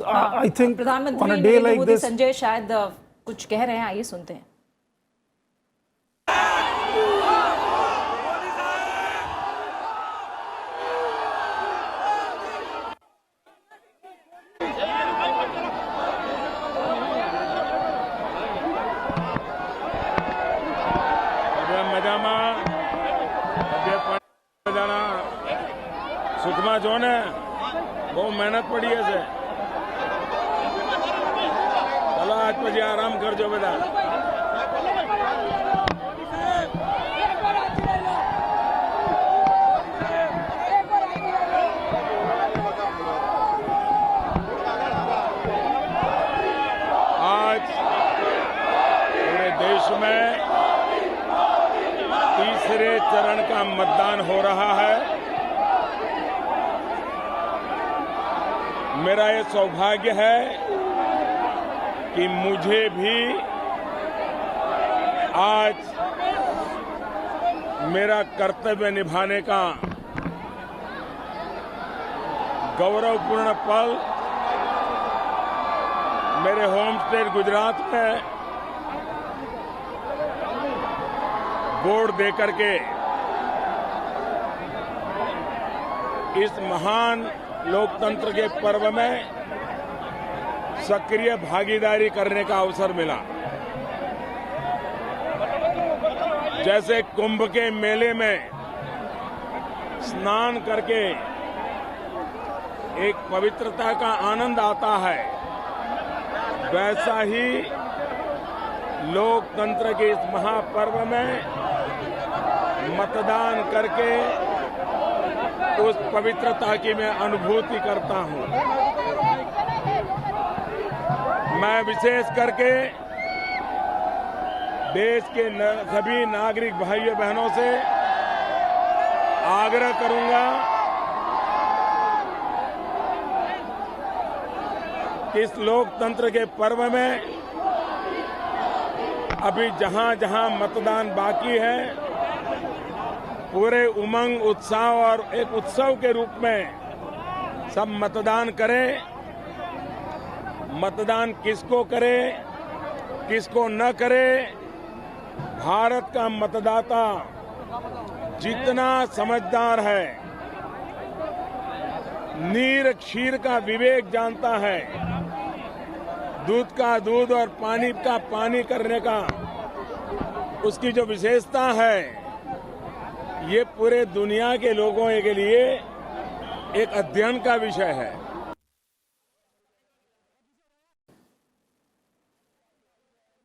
I think on प्रधानमंत्री a day Narendra like Modi this, Sanjay शायद कुछ कह रहे हैं, आइए सुनते हैं। सुखमा जो ने बहुत मेहनत पड़ी है से चलो आज પછી आराम कर जो बेटा आज पूरे देश में तीसरे चरण का मतदान हो रहा है। मेरा ये सौभाग्य है कि मुझे भी आज मेरा कर्तव्य निभाने का गौरवपूर्ण पल मेरे होम स्टेट गुजरात में वोट देकर के इस महान लोकतंत्र के पर्व में सक्रिय भागीदारी करने का अवसर मिला। जैसे कुंभ के मेले में स्नान करके एक पवित्रता का आनंद आता है, वैसा ही लोकतंत्र के इस महापर्व में मतदान करके उस पवित्रता की मैं अनुभूति करता हूं। मैं विशेष करके देश के सभी नागरिक भाइयों बहनों से आग्रह करूंगा कि इस लोकतंत्र के पर्व में अभी जहां जहां मतदान बाकी है, पूरे उमंग उत्साह और एक उत्सव के रूप में सब मतदान करें। मतदान किसको करें, किसको न करें, भारत का मतदाता जितना समझदार है, नीर क्षीर का विवेक जानता है, दूध का दूध और पानी का पानी करने का उसकी जो विशेषता है, ये पूरे दुनिया के लोगों के लिए एक अध्ययन का विषय है।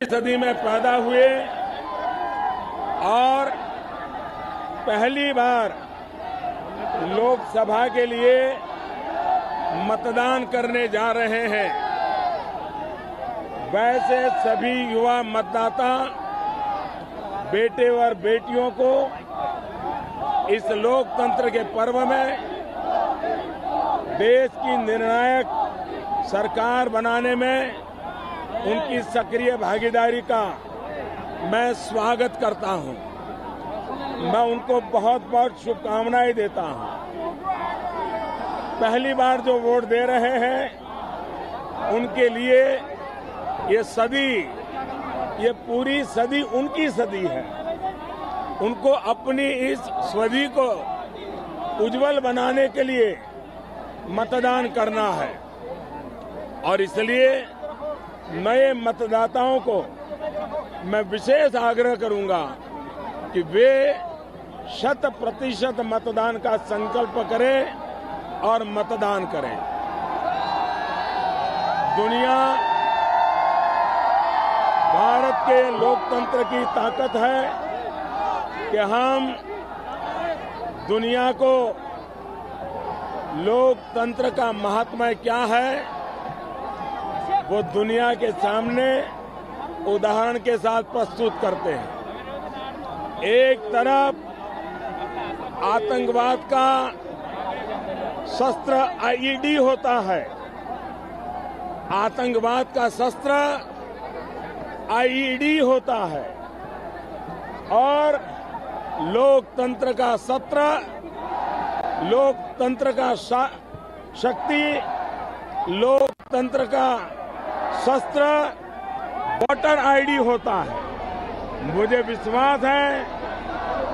सदी में पैदा हुए और पहली बार लोकसभा के लिए मतदान करने जा रहे हैं, वैसे सभी युवा मतदाता बेटे और बेटियों को इस लोकतंत्र के पर्व में देश की निर्णायक सरकार बनाने में उनकी सक्रिय भागीदारी का मैं स्वागत करता हूं। मैं उनको बहुत बहुत शुभकामनाएं देता हूं। पहली बार जो वोट दे रहे हैं उनके लिए ये पूरी सदी उनकी सदी है। उनको अपनी इस सदी को उज्जवल बनाने के लिए मतदान करना है और इसलिए नए मतदाताओं को मैं विशेष आग्रह करूंगा कि वे 100% मतदान का संकल्प करें और मतदान करें। भारत के लोकतंत्र की ताकत है कि हम दुनिया को लोकतंत्र का महात्म्य क्या है वो दुनिया के सामने उदाहरण के साथ प्रस्तुत करते हैं। एक तरफ आतंकवाद का शस्त्र आईईडी होता है, आतंकवाद का शस्त्र आईईडी होता है और लोकतंत्र का शस्त्र, लोकतंत्र का शक्ति, लोकतंत्र का शस्त्र वोटर आईडी होता है। मुझे विश्वास है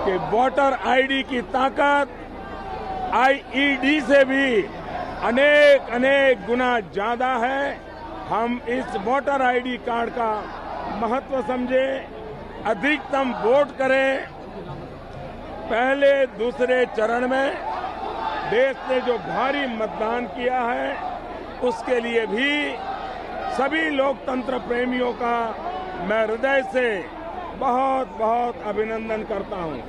कि वोटर आईडी की ताकत आईईडी से भी अनेक अनेक गुना ज्यादा है। हम इस वोटर आईडी कार्ड का महत्व समझें, अधिकतम वोट करें। पहले दूसरे चरण में देश ने जो भारी मतदान किया है उसके लिए भी सभी लोकतंत्र प्रेमियों का मैं हृदय से बहुत बहुत अभिनंदन करता हूं।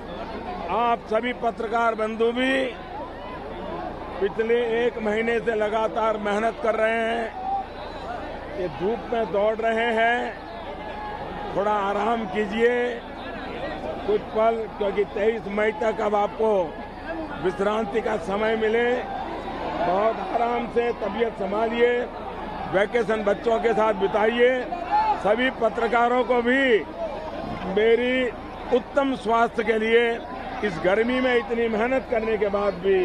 आप सभी पत्रकार बंधु भी पिछले 1 महीने से लगातार मेहनत कर रहे हैं, ये धूप में दौड़ रहे हैं, थोड़ा आराम कीजिए कुछ पल, क्योंकि 23 मई तक अब आपको विश्रांति का समय मिले। बहुत आराम से तबीयत संभालिए, वैकेशन बच्चों के साथ बिताइए। सभी पत्रकारों को भी मेरी उत्तम स्वास्थ्य के लिए, इस गर्मी में इतनी मेहनत करने के बाद भी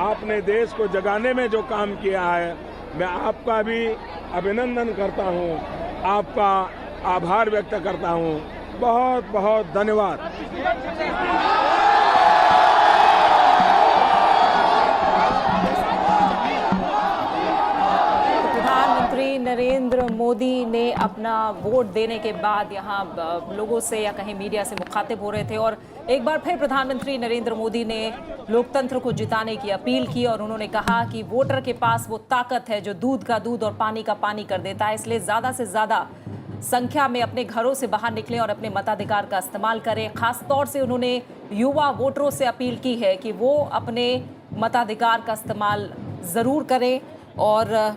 आपने देश को जगाने में जो काम किया है, मैं आपका भी अभिनंदन करता हूं, आपका आभार व्यक्त करता हूं। बहुत बहुत धन्यवाद। प्रधानमंत्री नरेंद्र मोदी ने अपना वोट देने के बाद यहाँ लोगों से या कहीं मीडिया से मुखातिब हो रहे थे और एक बार फिर प्रधानमंत्री नरेंद्र मोदी ने लोकतंत्र को जिताने की अपील की और उन्होंने कहा कि वोटर के पास वो ताकत है जो दूध का दूध और पानी का पानी कर देता है, इसलिए ज़्यादा से ज़्यादा संख्या में अपने घरों से बाहर निकलें और अपने मताधिकार का इस्तेमाल करें। खास तौर से उन्होंने युवा वोटरों से अपील की है कि वो अपने मताधिकार का इस्तेमाल ज़रूर करें। और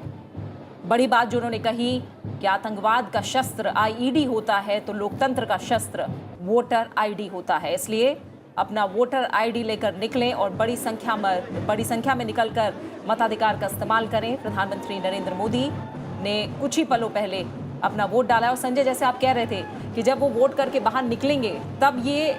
बड़ी बात जो उन्होंने कही कि आतंकवाद का शस्त्र आईईडी होता है तो लोकतंत्र का शस्त्र वोटर आईडी होता है, इसलिए अपना वोटर आईडी लेकर निकलें और बड़ी संख्या में निकलकर मताधिकार का इस्तेमाल करें। प्रधानमंत्री नरेंद्र मोदी ने कुछ ही पलों पहले अपना वोट डाला और संजय, जैसे आप कह रहे थे कि जब वो वोट करके बाहर निकलेंगे तब ये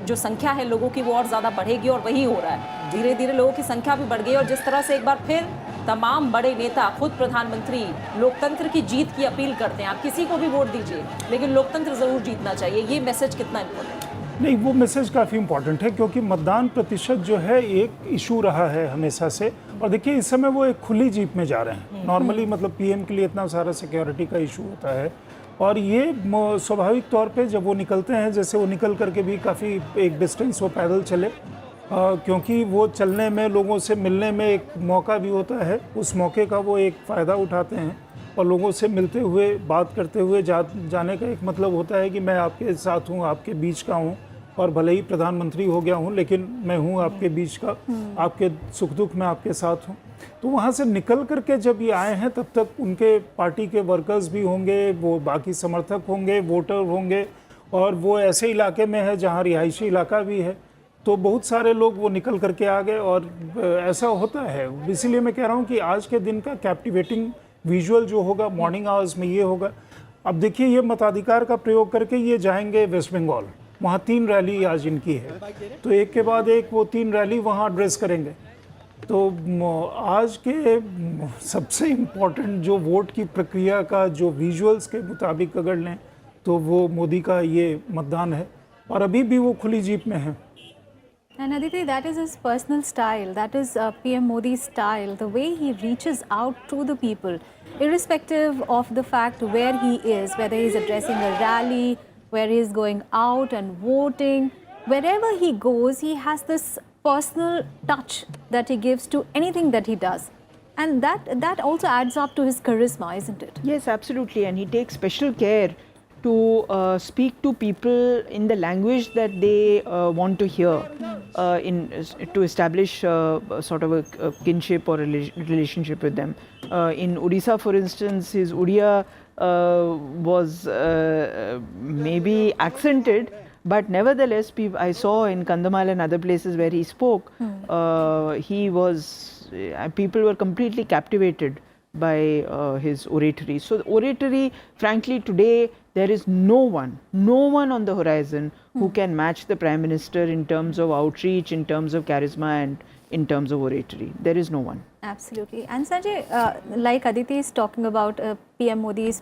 जो संख्या है लोगों की वो और ज़्यादा बढ़ेगी और वही हो रहा है। धीरे धीरे लोगों की संख्या भी बढ़ गई और जिस तरह से एक बार फिर तमाम बड़े नेता, खुद प्रधानमंत्री लोकतंत्र की जीत की अपील करते हैं, आप किसी को भी वोट दीजिए लेकिन लोकतंत्र ज़रूर जीतना चाहिए, ये मैसेज कितना इम्पोर्टेंट है? नहीं, वो मैसेज काफ़ी इम्पोर्टेंट है क्योंकि मतदान प्रतिशत जो है एक इशू रहा है हमेशा से। और देखिए इस समय वो एक खुली जीप में जा रहे हैं। नॉर्मली मतलब पीएम के लिए इतना सारा सिक्योरिटी का इशू होता है और ये स्वाभाविक तौर पे जब वो निकलते हैं, जैसे वो निकल करके भी काफ़ी एक डिस्टेंस वो पैदल चले, क्योंकि वो चलने में, लोगों से मिलने में एक मौका भी होता है, उस मौके का वो एक फ़ायदा उठाते हैं और लोगों से मिलते हुए, बात करते हुए जाने का एक मतलब होता है कि मैं आपके साथ हूँ, आपके बीच का हूँ और भले ही प्रधानमंत्री हो गया हूँ लेकिन मैं हूँ आपके बीच का, आपके सुख दुख में आपके साथ हूँ। तो वहाँ से निकल करके जब ये आए हैं तब तक उनके पार्टी के वर्कर्स भी होंगे, वो बाकी समर्थक होंगे, वोटर होंगे और वो ऐसे इलाके में है जहाँ रिहायशी इलाका भी है, तो बहुत सारे लोग वो निकल करके आ गए और ऐसा होता है। इसीलिए मैं कह रहा हूँ कि आज के दिन का कैप्टिवेटिंग विजुअल जो होगा मॉर्निंग आवर्स में ये होगा। अब देखिए ये मताधिकार का प्रयोग करके ये जाएंगे वेस्ट बंगाल, वहाँ 3 रैली आज इनकी है, तो एक के बाद एक वो 3 रैली वहाँ एड्रेस करेंगे। तो आज के सबसे इम्पोर्टेंट जो वोट की प्रक्रिया का जो विजुअल्स के मुताबिक अगर लें तो वो मोदी का ये मतदान है और अभी भी वो खुली जीप में है। And Aditi, that is his personal style. That is PM Modi's style. The way he reaches out to the people, irrespective of the fact where he is, whether he is addressing a rally, where he is going out and voting, wherever he goes, he has this personal touch that he gives to anything that he does. And that also adds up to his charisma, isn't it? Yes, absolutely. And he takes special care to speak to people in the language that they want to hear, to establish sort of a kinship or relationship with them. In Odisha, for instance, his Odia was maybe accented, but nevertheless, I saw in Kandhamal and other places where he spoke, people were completely captivated by his oratory. So the oratory, frankly, today there is no one on the horizon who can match the Prime Minister in terms of outreach, in terms of charisma, and in terms of oratory. There is no one. Absolutely. And Sanjay, like Aditi is talking about PM Modi's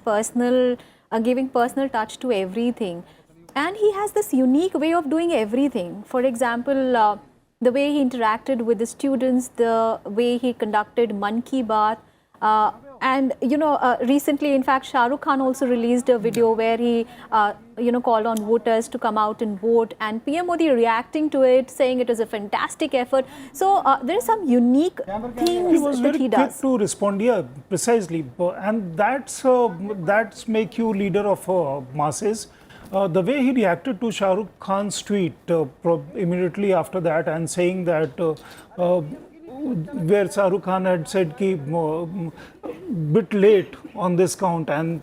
giving personal touch to everything. And he has this unique way of doing everything. For example, the way he interacted with the students, the way he conducted Mann Ki Baat. And, recently, in fact, Shah Rukh Khan also released a video where he, called on voters to come out and vote. And PM Modi reacting to it, saying it was a fantastic effort. So, there are some unique things He was that very he quick does. to respond, yeah, precisely. And that's make you leader of masses. The way he reacted to Shah Rukh Khan's tweet immediately after that, and saying that where Shah Rukh Khan had said ki bit late on this count, and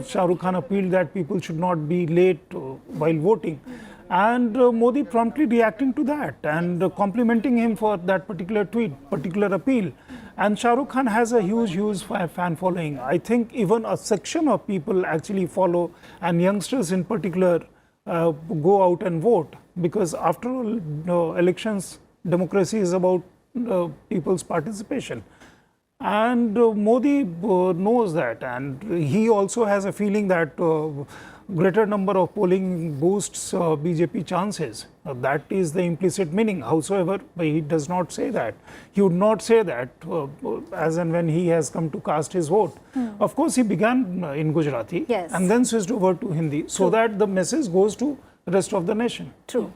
Shah Rukh Khan appealed that people should not be late while voting. And Modi promptly reacting to that and complimenting him for that particular tweet, particular appeal. And Shah Rukh Khan has a huge fan following. I think even a section of people actually follow, and youngsters in particular go out and vote, because after all, elections, democracy is about people's participation. And Modi knows that, and he also has a feeling that greater number of polling boosts BJP chances. That is the implicit meaning. Howsoever, he does not say that. He would not say that as and when he has come to cast his vote. Of course, he began in Gujarati, Yes. and then switched over to Hindi, so that the message goes to the rest of the nation. True.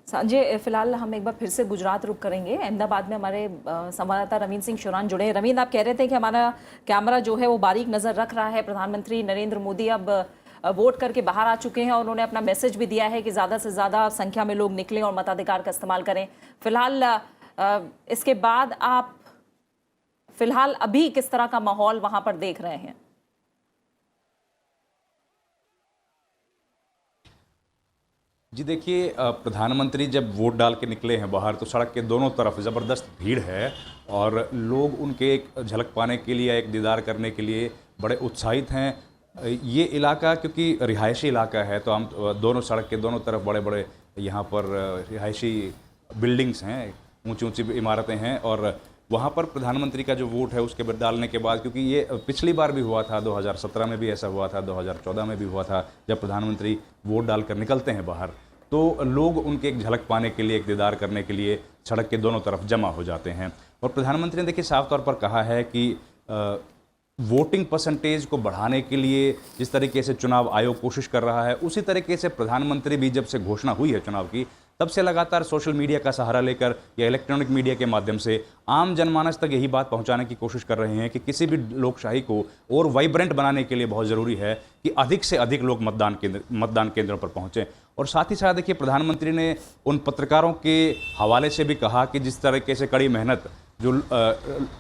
Sanjay, फिलहाल हम एक बार फिर से गुजरात रुक करेंगे। अहमदाबाद में हमारे संवाददाता रवीन सिंह शुरान जुड़े हैं। रवीन, आप कह रहे थे कि हमारा कैमरा जो है वो बारीक नज़र रख रहा है। प्रधानमंत्री नरेंद्र मोदी अब वोट करके बाहर आ चुके हैं और उन्होंने अपना मैसेज भी दिया है कि ज़्यादा से ज़्यादा संख्या में लोग निकलें और मताधिकार का इस्तेमाल करें। फिलहाल इसके बाद आप फिलहाल अभी किस तरह का माहौल वहाँ पर देख रहे हैं? जी देखिए, प्रधानमंत्री जब वोट डाल के निकले हैं बाहर, तो सड़क के दोनों तरफ ज़बरदस्त भीड़ है और लोग उनके एक झलक पाने के लिए, एक दीदार करने के लिए बड़े उत्साहित हैं। ये इलाका क्योंकि रिहायशी इलाका है, तो हम दोनों सड़क के दोनों तरफ बड़े बड़े यहाँ पर रिहायशी बिल्डिंग्स हैं, ऊंची ऊंची इमारतें हैं, और वहाँ पर प्रधानमंत्री का जो वोट है उसके बाद डालने के बाद, क्योंकि ये पिछली बार भी हुआ था, 2017 में भी ऐसा हुआ था, 2014 में भी हुआ था, जब प्रधानमंत्री वोट डालकर निकलते हैं बाहर, तो लोग उनके एक झलक पाने के लिए, एक दीदार करने के लिए सड़क के दोनों तरफ जमा हो जाते हैं। और प्रधानमंत्री ने देखिए साफ तौर पर कहा है कि वोटिंग परसेंटेज को बढ़ाने के लिए जिस तरीके से चुनाव आयोग कोशिश कर रहा है, उसी तरीके से प्रधानमंत्री भी जब से घोषणा हुई है चुनाव की, तब से लगातार सोशल मीडिया का सहारा लेकर या इलेक्ट्रॉनिक मीडिया के माध्यम से आम जनमानस तक यही बात पहुंचाने की कोशिश कर रहे हैं कि किसी भी लोकशाही को और वाइब्रेंट बनाने के लिए बहुत ज़रूरी है कि अधिक से अधिक लोग मतदान केंद्रों पर पहुंचें। और साथ ही साथ देखिए, प्रधानमंत्री ने उन पत्रकारों के हवाले से भी कहा कि जिस तरीके से कड़ी मेहनत जो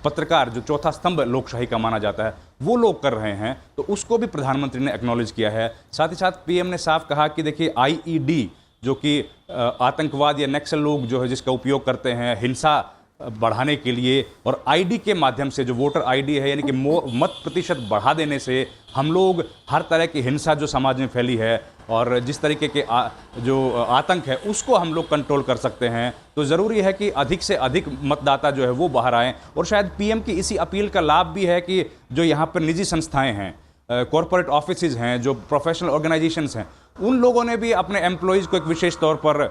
पत्रकार, जो चौथा स्तंभ लोकशाही का माना जाता है, वो लोग कर रहे हैं, तो उसको भी प्रधानमंत्री ने एक्नॉलेज किया है। साथ ही साथ पीएम ने साफ कहा कि देखिए आईईडी, जो कि आतंकवाद या नक्सल लोग जो है जिसका उपयोग करते हैं हिंसा बढ़ाने के लिए, और आईडी के माध्यम से जो वोटर आईडी है, यानी कि मत प्रतिशत बढ़ा देने से हम लोग हर तरह की हिंसा जो समाज में फैली है और जिस तरीके के जो आतंक है उसको हम लोग कंट्रोल कर सकते हैं। तो ज़रूरी है कि अधिक से अधिक मतदाता जो है वो बाहर आएँ। और शायद पीएम की इसी अपील का लाभ भी है कि जो यहाँ पर निजी संस्थाएँ हैं, कॉरपोरेट ऑफिसेज हैं, जो प्रोफेशनल ऑर्गेनाइजेशंस हैं, उन लोगों ने भी अपने एम्प्लॉयज़ को एक विशेष तौर पर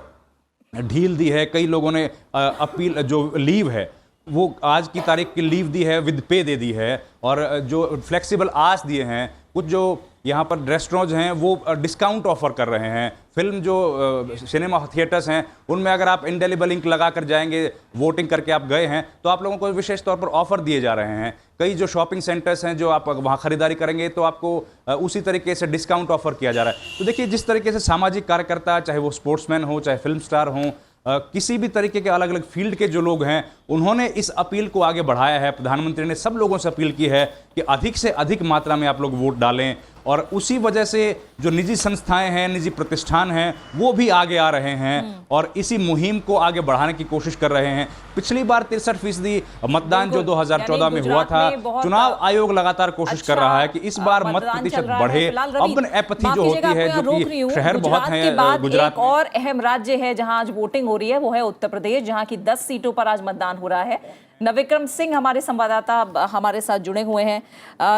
ढील दी है। कई लोगों ने अपील जो लीव है वो आज की तारीख की लीव दी है, विद पे दे दी है, और जो फ्लेक्सिबल आवर्स दिए हैं, कुछ जो यहाँ पर रेस्टोरेंट्स हैं वो डिस्काउंट ऑफर कर रहे हैं। फिल्म जो सिनेमा थिएटर्स हैं उनमें अगर आप इंडेलिबल इंक लगा कर जाएंगे, वोटिंग करके आप गए हैं, तो आप लोगों को विशेष तौर पर ऑफर दिए जा रहे हैं। कई जो शॉपिंग सेंटर्स हैं जो आप वहाँ खरीदारी करेंगे तो आपको उसी तरीके से डिस्काउंट ऑफर किया जा रहा है। तो देखिए, जिस तरीके से सामाजिक कार्यकर्ता, चाहे वो स्पोर्ट्समैन हो, चाहे फिल्म स्टार हों, किसी भी तरीके के अलग अलग फील्ड के जो लोग हैं, उन्होंने इस अपील को आगे बढ़ाया है। प्रधानमंत्री ने सब लोगों से अपील की है कि अधिक से अधिक मात्रा में आप लोग वोट डालें, और उसी वजह से जो निजी संस्थाएं हैं, निजी प्रतिष्ठान हैं, वो भी आगे आ रहे हैं और इसी मुहिम को आगे बढ़ाने की कोशिश कर रहे हैं। पिछली बार 63% मतदान जो 2014 में हुआ था, चुनाव आयोग लगातार कोशिश कर रहा है कि इस बार मत प्रतिशत बढ़े। अर्बन एपैथी जो होती है, जो कि शहर बहुत हैं गुजरात में। और अहम राज्य है जहां आज वोटिंग हो रही है, वो है उत्तर प्रदेश, जहां की 10 सीटों पर आज मतदान हो रहा है। नविक्रम सिंह हमारे संवाददाता हमारे साथ जुड़े हुए हैं।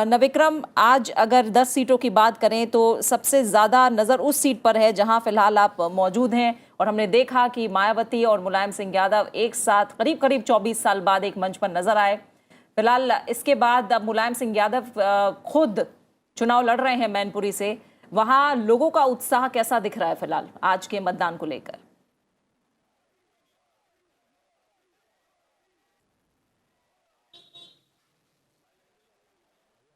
नविक्रम, आज अगर 10 सीटों की बात करें तो सबसे ज्यादा नजर उस सीट पर है जहां फिलहाल आप मौजूद हैं, और हमने देखा कि मायावती और मुलायम सिंह यादव एक साथ करीब करीब 24 साल बाद एक मंच पर नजर आए। फिलहाल इसके बाद अब मुलायम सिंह यादव खुद चुनाव लड़ रहे हैं मैनपुरी से। वहां लोगों का उत्साह कैसा दिख रहा है फिलहाल आज के मतदान को लेकर?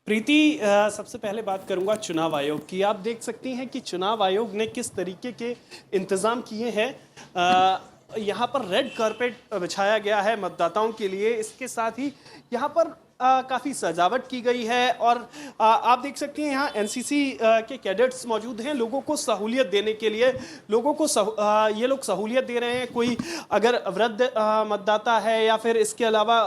प्रीति, सबसे पहले बात करूंगा चुनाव आयोग की। आप देख सकती हैं कि चुनाव आयोग ने किस तरीके के इंतज़ाम किए हैं। यहाँ पर रेड कारपेट बिछाया गया है मतदाताओं के लिए। इसके साथ ही यहाँ पर काफ़ी सजावट की गई है, और आप देख सकती हैं यहाँ एनसीसी के कैडेट्स मौजूद हैं लोगों को सहूलियत देने के लिए। लोगों को ये लोग सहूलियत दे रहे हैं। कोई अगर वृद्ध मतदाता है या फिर इसके अलावा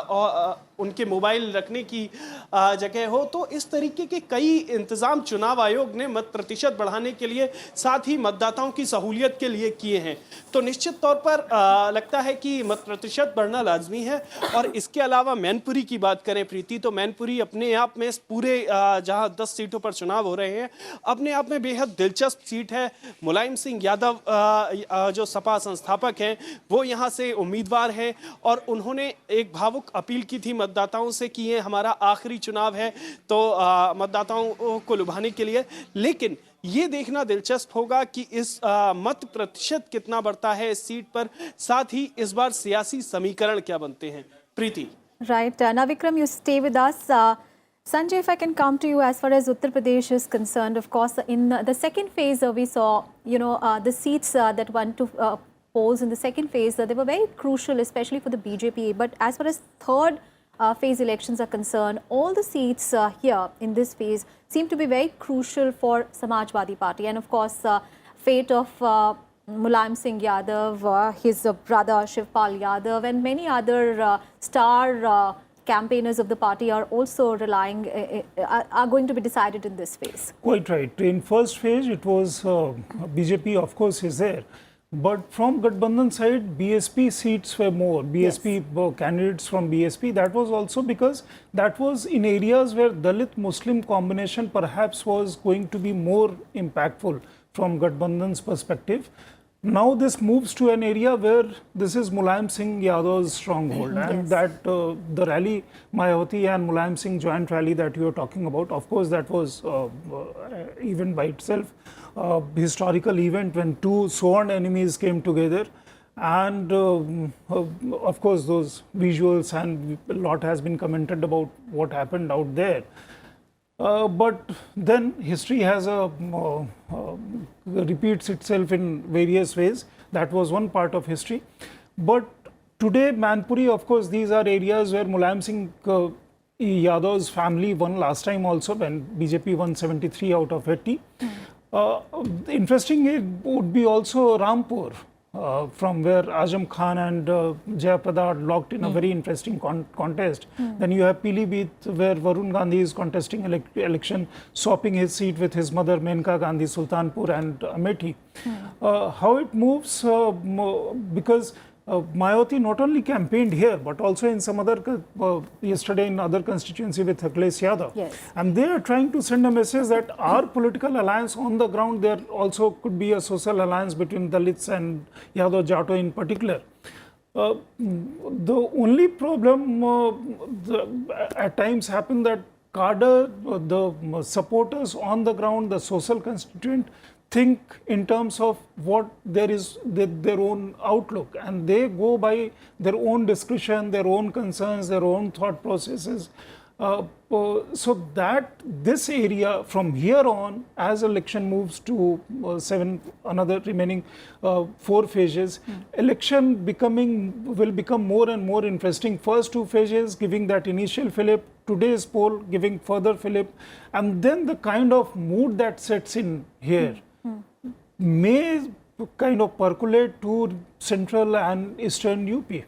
उनके मोबाइल रखने की जगह हो, तो इस तरीके के कई इंतज़ाम चुनाव आयोग ने मत प्रतिशत बढ़ाने के लिए, साथ ही मतदाताओं की सहूलियत के लिए किए हैं। तो निश्चित तौर पर लगता है कि मत प्रतिशत बढ़ना लाजमी है। और इसके अलावा मैनपुरी की बात करें प्रीति, तो मैनपुरी अपने आप में पूरे जहां 10 सीटों पर चुनाव हो रहे हैं, अपने आप में बेहद दिलचस्प सीट है। मुलायम सिंह यादव जो सपा संस्थापक हैं, वो यहाँ से उम्मीदवार हैं, और उन्होंने एक भावुक अपील की थी मतदाताओं से कि ये हमारा आखिरी चुनाव है, तो मतदाताओं को लुभाने के लिए। लेकिन ये देखना दिलचस्प होगा कि इस मत प्रतिशत कितना बढ़ता है इस सीट पर, साथ ही इस बार सियासी समीकरण क्या बनते हैं। प्रीति। Right. Now, Vikram, you stay with us. Sanjay, if I can come to you as far as Uttar Pradesh is concerned, of course, in the second phase, we saw, the seats that went to polls in the second phase, they were very crucial, especially for the BJP. But as far as third phase elections are concerned, all the seats here in this phase seem to be very crucial for Samajwadi Party. And of course, fate of Mulayam Singh Yadav, his brother Shivpal Yadav, and many other star campaigners of the party are also are going to be decided in this phase. Quite right. In first phase, it was BJP, of course, is there. But from Gathbandhan side, BSP seats were more. BSP candidates from BSP. That was also because that was in areas where Dalit Muslim combination perhaps was going to be more impactful from Gathbandhan's perspective. Now this moves to an area where this is Mulayam Singh Yadav's stronghold, and that the rally, Mayawati and Mulayam Singh joint rally that you are talking about, of course that was even by itself historical event when two sworn enemies came together, and of course those visuals and a lot has been commented about what happened out there. But then history has repeats itself in various ways. That was one part of history. But today, Manpuri, of course, these are areas where Mulayam Singh Yadav's family won last time also, when BJP won 73 out of 80. Interesting, it would be also Rampur, from where Azam Khan and Jayaprada are locked in a very interesting contest. Then you have Pilibhit, where Varun Gandhi is contesting election, swapping his seat with his mother Menka Gandhi, Sultanpur and Amethi. How it moves, because Mayawati not only campaigned here, but also in some other, yesterday in other constituency with Akhilesh Yadav. Yes. And they are trying to send a message that our political alliance on the ground, there also could be a social alliance between Dalits and Yadav Jato in particular. The only problem at times happen that cadre, the supporters on the ground, the social constituent, think in terms of what there is their own outlook, and they go by their own discretion, their own concerns, their own thought processes. So that this area from here on, as election moves to another remaining 4 phases, election will become more and more interesting. First 2 phases giving that initial fillip, today's poll giving further fillip, and then the kind of mood that sets in here may kind of percolate to central and eastern UP.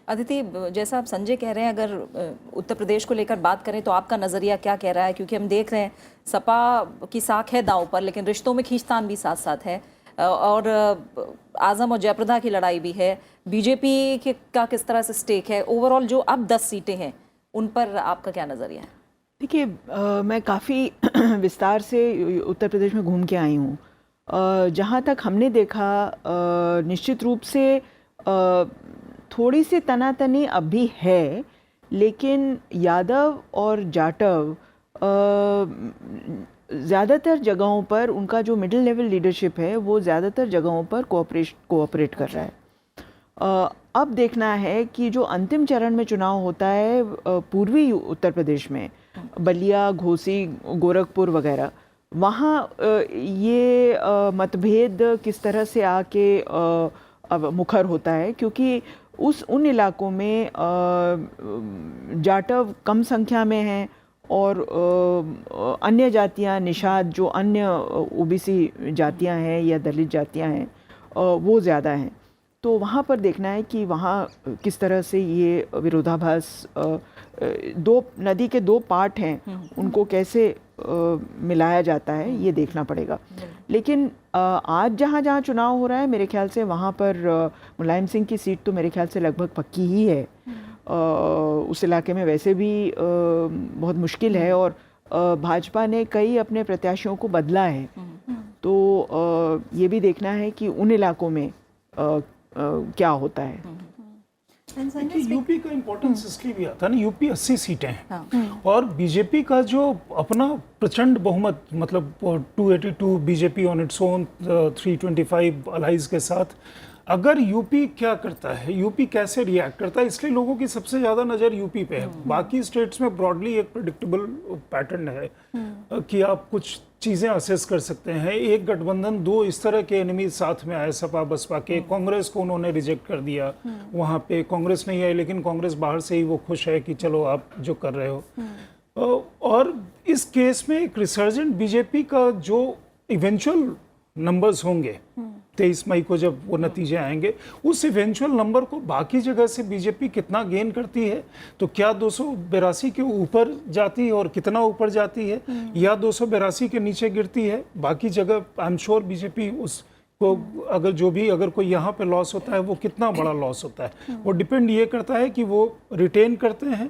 Aditi, जैसा आप संजय कह रहे हैं, अगर उत्तर प्रदेश को लेकर बात करें तो आपका नज़रिया क्या कह रहा है? क्योंकि हम देख रहे हैं सपा की साख है दांव पर, लेकिन रिश्तों में खींचतान भी साथ साथ है, और आजम और जयप्रदा की लड़ाई भी है। बीजेपी का किस तरह से स्टेक है? ओवरऑल जो अब 10 सीटें हैं उन पर आपका क्या नज़रिया है? देखिए, मैं काफ़ी विस्तार से उत्तर प्रदेश में घूम के आई हूँ। जहाँ तक हमने देखा, निश्चित रूप से थोड़ी सी तनातनी अभी है, लेकिन यादव और जाटव ज़्यादातर जगहों पर उनका जो मिडिल लेवल लीडरशिप है वो ज़्यादातर जगहों पर कोऑपरेट कर रहा है। अब देखना है कि जो अंतिम चरण में चुनाव होता है पूर्वी उत्तर प्रदेश में, बलिया, घोसी, गोरखपुर वगैरह, वहाँ ये मतभेद किस तरह से आके मुखर होता है, क्योंकि उन इलाकों में जाटव कम संख्या में हैं और अन्य जातियां, निषाद, जो अन्य ओबीसी जातियां हैं या दलित जातियां हैं, वो ज़्यादा हैं। तो वहाँ पर देखना है कि वहाँ किस तरह से ये विरोधाभास, नदी के 2 पार्ट हैं, उनको कैसे मिलाया जाता है, ये देखना पड़ेगा। लेकिन आज जहाँ चुनाव हो रहा है, मेरे ख्याल से वहाँ पर मुलायम सिंह की सीट तो मेरे ख्याल से लगभग पक्की ही है। उस इलाके में वैसे भी बहुत मुश्किल है, और भाजपा ने कई अपने प्रत्याशियों को बदला है, तो ये भी देखना है कि उन इलाकों में क्या होता है। यूपी का इम्पोर्टेंस इसलिए भी आता है ना, यूपी 80 सीटें हैं, और बीजेपी का जो अपना प्रचंड बहुमत, मतलब 282 BJP on its own, 325 allies के साथ, अगर यूपी क्या करता है, यूपी कैसे रिएक्ट करता है, इसलिए लोगों की सबसे ज़्यादा नज़र यूपी पे है। बाकी स्टेट्स में ब्रॉडली एक प्रेडिक्टेबल पैटर्न है कि आप कुछ चीज़ें असेस कर सकते हैं। एक गठबंधन, 2 इस तरह के एनिमी साथ में आए, सपा बसपा के। कांग्रेस को उन्होंने रिजेक्ट कर दिया, वहाँ पे कांग्रेस नहीं आई, लेकिन कांग्रेस बाहर से ही वो खुश है कि चलो आप जो कर रहे हो। और इस केस में एक रिसर्जेंट बीजेपी का जो इवेंचुअल नंबर्स होंगे 23 मई को जब वो नतीजे आएंगे, उस इवेंचुअल नंबर को बाकी जगह से बीजेपी कितना गेन करती है, तो क्या 282 के ऊपर जाती है और कितना ऊपर जाती है, या 282 के नीचे गिरती है। बाकी जगह आई एम श्योर बीजेपी उसको अगर कोई यहाँ पे लॉस होता है, वो कितना बड़ा लॉस होता है, वो डिपेंड ये करता है कि वो रिटेन करते हैं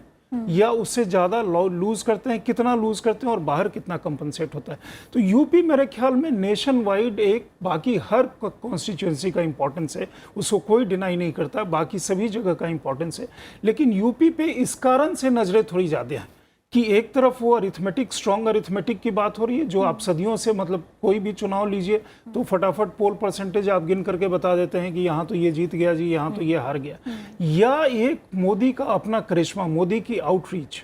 या उससे ज़्यादा लूज करते हैं, कितना लूज करते हैं और बाहर कितना कंपनसेट होता है। तो यूपी मेरे ख्याल में नेशन वाइड एक बाकी हर कॉन्स्टिट्यूंसी का इंपॉर्टेंस है, उसको कोई डिनाई नहीं करता, बाकी सभी जगह का इंपॉर्टेंस है। लेकिन यूपी पे इस कारण से नज़रें थोड़ी ज़्यादा हैं कि एक तरफ वो अरिथमेटिक, स्ट्रॉन्ग अरिथमेटिक की बात हो रही है, जो आप सदियों से, मतलब कोई भी चुनाव लीजिए तो फटाफट पोल परसेंटेज आप गिन करके बता देते हैं कि यहाँ तो ये जीत गया जी, यहाँ तो ये हार गया। या एक मोदी का अपना करिश्मा, मोदी की आउटरीच,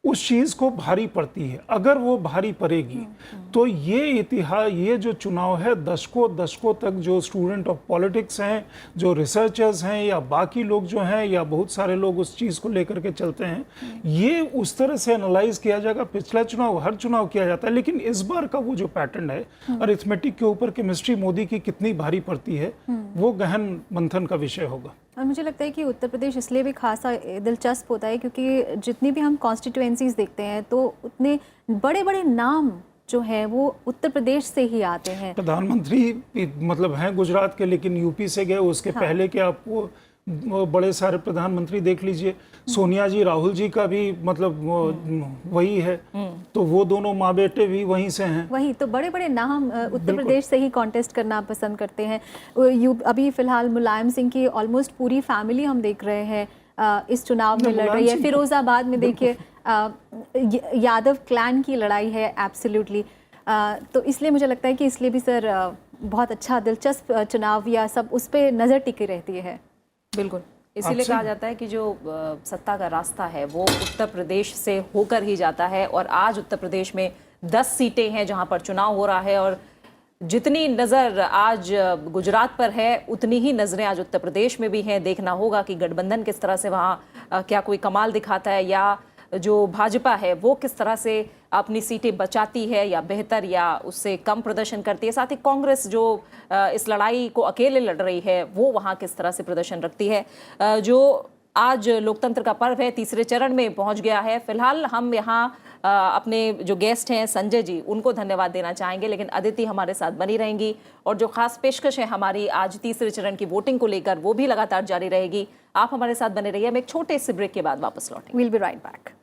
उस चीज को भारी पड़ती है। अगर वो भारी पड़ेगी तो ये इतिहास, ये जो चुनाव है, दशकों तक जो स्टूडेंट ऑफ पॉलिटिक्स हैं, जो रिसर्चर्स हैं, या बाकी लोग जो हैं, या बहुत सारे लोग उस चीज को लेकर के चलते हैं, ये उस तरह से एनालाइज किया जाएगा। पिछला चुनाव, हर चुनाव किया जाता है, लेकिन इस बार का वो जो पैटर्न है, अरिथमेटिक के ऊपर केमिस्ट्री मोदी की कितनी भारी पड़ती है, वो गहन मंथन का विषय होगा। और मुझे लगता है कि उत्तर प्रदेश इसलिए भी खासा दिलचस्प होता है क्योंकि जितनी भी हम कॉन्स्टिट्यूएंसीज देखते हैं तो उतने बड़े बड़े नाम जो हैं वो उत्तर प्रदेश से ही आते हैं। प्रधानमंत्री मतलब हैं गुजरात के, लेकिन यूपी से गए। उसके पहले के आपको बड़े सारे प्रधानमंत्री देख लीजिए, सोनिया जी, राहुल जी का भी मतलब वही है, तो वो दोनों माँ बेटे भी वहीं से हैं। वही तो बड़े बड़े नाम उत्तर प्रदेश से ही कॉन्टेस्ट करना पसंद करते हैं। अभी फिलहाल मुलायम सिंह की ऑलमोस्ट पूरी फैमिली हम देख रहे हैं इस चुनाव में लड़ रही है। फिरोजाबाद में देखिए यादव क्लैन की लड़ाई है एब्सोल्युटली। तो इसलिए मुझे लगता है कि इसलिए भी सर बहुत अच्छा दिलचस्प चुनाव या सब उस पर नज़र टिकी रहती है। बिल्कुल, इसीलिए कहा जाता है कि जो सत्ता का रास्ता है वो उत्तर प्रदेश से होकर ही जाता है। और आज उत्तर प्रदेश में 10 सीटें हैं जहां पर चुनाव हो रहा है, और जितनी नज़र आज गुजरात पर है उतनी ही नज़रें आज उत्तर प्रदेश में भी हैं। देखना होगा कि गठबंधन किस तरह से वहाँ क्या कोई कमाल दिखाता है, या जो भाजपा है वो किस तरह से अपनी सीटें बचाती है या बेहतर या उससे कम प्रदर्शन करती है। साथ ही कांग्रेस जो इस लड़ाई को अकेले लड़ रही है वो वहाँ किस तरह से प्रदर्शन रखती है। जो आज लोकतंत्र का पर्व है तीसरे चरण में पहुंच गया है। फिलहाल हम यहाँ अपने जो गेस्ट हैं संजय जी, उनको धन्यवाद देना चाहेंगे, लेकिन अदिति हमारे साथ बनी रहेंगी और जो खास पेशकश है हमारी आज तीसरे चरण की वोटिंग को लेकर वो भी लगातार जारी रहेगी। आप हमारे साथ बने रहिए। हम एक छोटे से ब्रेक के बाद वापस लौटेंगे। We'll be right back.